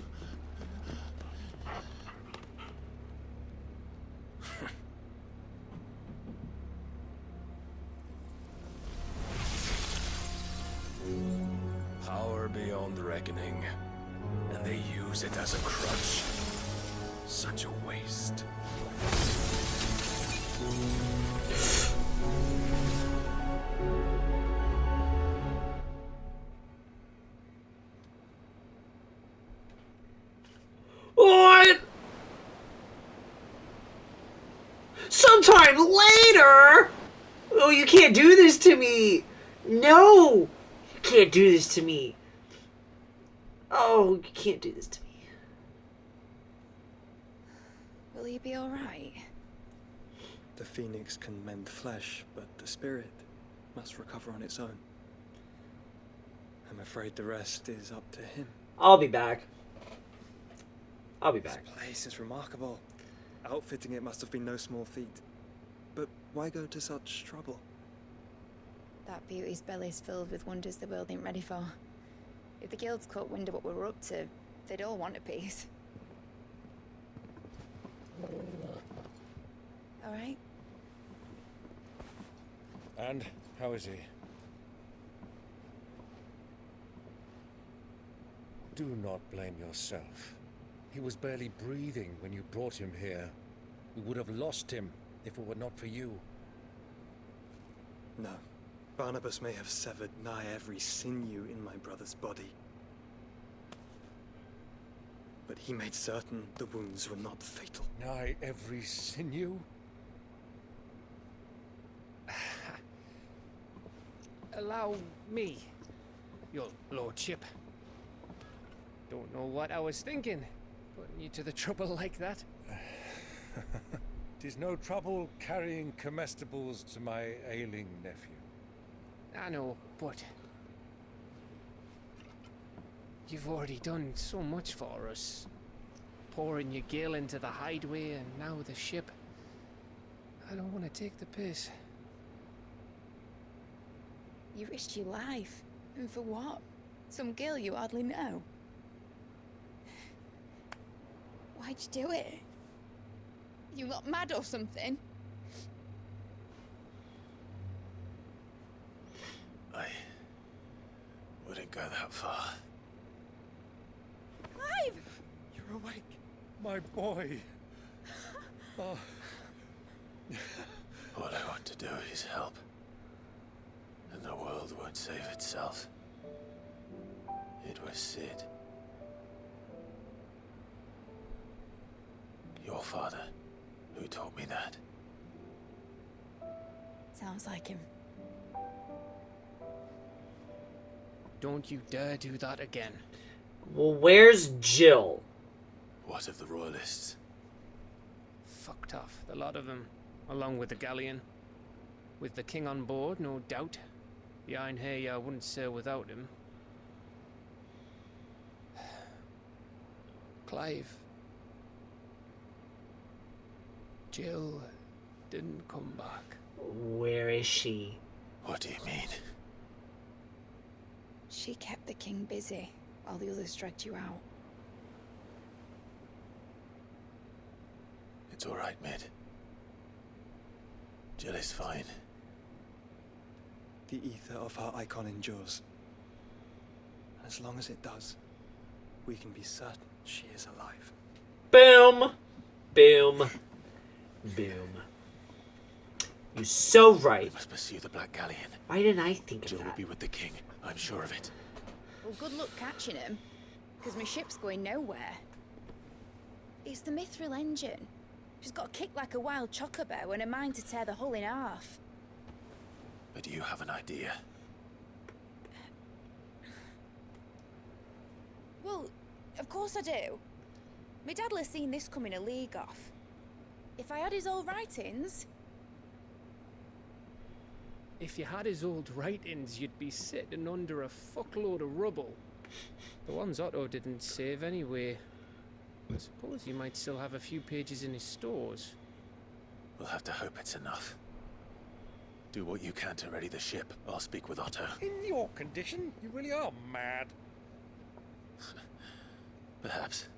Power beyond reckoning, and they use it as a crutch. Such a waste.
sometime later? Oh, you can't do this to me. No, you can't do this to me. Oh, you can't do this to me.
Will you be alright?
The phoenix can mend flesh, but the spirit must recover on its own. I'm afraid the rest is up to him.
I'll be back. I'll be back.
This place is remarkable. Outfitting it must have been no small feat. But why go to such trouble?
That beauty's belly's filled with wonders the world ain't ready for. If the guilds caught wind of what we were up to, they'd all want a piece. All right?
And how is he? Do not blame yourself. He was barely breathing when you brought him here. We would have lost him if it were not for you.
No. Barnabas may have severed nigh every sinew in my brother's body. But he made certain the wounds were not fatal.
Nigh every sinew?
Allow me, your lordship. Don't know what I was thinking, putting you to the trouble like that.
'Tis no trouble carrying comestibles to my ailing nephew.
I know, but you've already done so much for us. Pouring your gil into the hideaway and now the ship. I don't want to take the piss.
You risked your life. And for what? Some girl you hardly know. Why'd you do it? You got mad or something?
I wouldn't go that far.
Clive!
You're awake.
My boy. Oh.
All I want to do is help. And the world won't save itself. It was Sid. Your father, who taught me that.
Sounds like him.
Don't you dare do that again.
Well, where's Jill?
What of the Royalists?
Fucked off, the lot of them, along with the galleon. With the king on board, no doubt. The Iron Hair wouldn't sail without him. Clive. Jill didn't come back.
Where is she?
What do you mean?
She kept the king busy while the others dragged you out.
It's all right, Mid. Jill is fine.
The ether of her icon endures. And as long as it does, we can be certain she is alive.
Boom! Boom. Boom. You're so right.
We must pursue the Black Galleon.
Why didn't I think of
Jill
that?
will be with the king. I'm sure of it.
Well, good luck catching him, because my ship's going nowhere. It's the Mithril engine. She's got a kick like a wild chocobo and a mind to tear the hull in half.
But do you have an idea?
Well, of course I do. My dad'll have seen this coming a league off. If I had his old writings...
If you had his old writings, you'd be sitting under a fuckload of rubble. The ones Otto didn't save anyway. I suppose you might still have a few pages in his stores.
We'll have to hope it's enough. Do what you can to ready the ship. I'll speak with Otto.
In your condition, you really are mad.
Perhaps.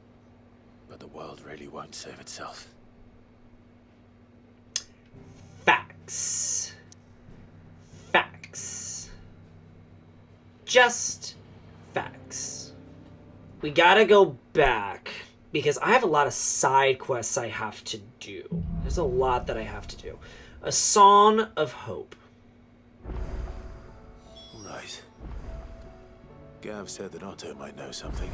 But the world really won't save itself.
Facts. Facts. Just facts. We gotta go back, because I have a lot of side quests I have to do. There's a lot that I have to do. A Song of Hope.
Right. Gav said that Otto might know something.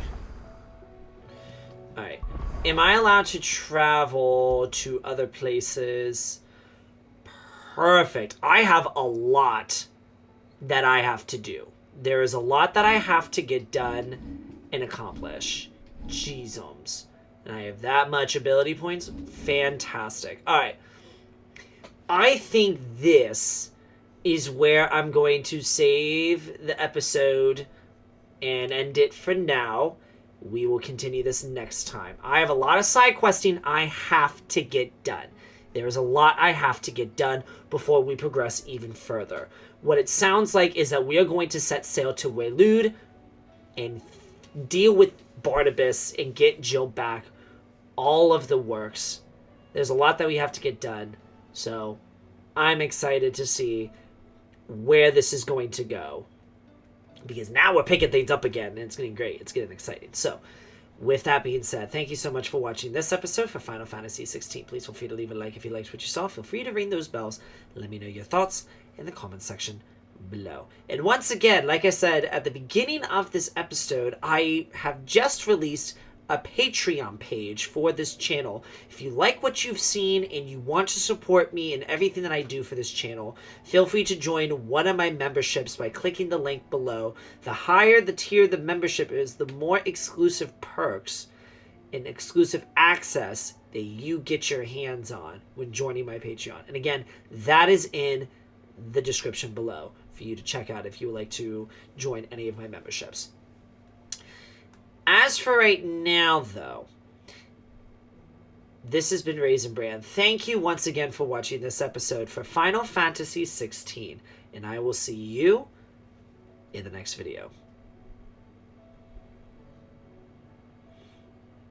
Alright. Am I allowed to travel to other places Perfect. I have a lot that I have to do. There is a lot that I have to get done and accomplish. Jeezums. And I have that much ability points. Fantastic. Alright. I think this is where I'm going to save the episode and end it for now. We will continue this next time. I have a lot of side questing I have to get done. There's a lot I have to get done before we progress even further. What it sounds like is that we are going to set sail to Waylude and deal with Barnabas and get Jill back. All of the works. There's a lot that we have to get done. So I'm excited to see where this is going to go. Because now we're picking things up again, and it's getting great. It's getting exciting. So, with that being said, thank you so much for watching this episode for Final Fantasy XVI. Please feel free to leave a like if you liked what you saw. Feel free to ring those bells. Let me know your thoughts in the comments section below. And once again, like I said at the beginning of this episode, I have just released a Patreon page for this channel. If you like what you've seen and you want to support me and everything that I do for this channel, feel free to join one of my memberships by clicking the link below. The higher the tier the membership is, the more exclusive perks and exclusive access that you get your hands on when joining my Patreon. And again, that is in the description below for you to check out if you would like to join any of my memberships. As for right now, though, this has been RaisinBran. Thank you once again for watching this episode for Final Fantasy XVI, and I will see you in the next video.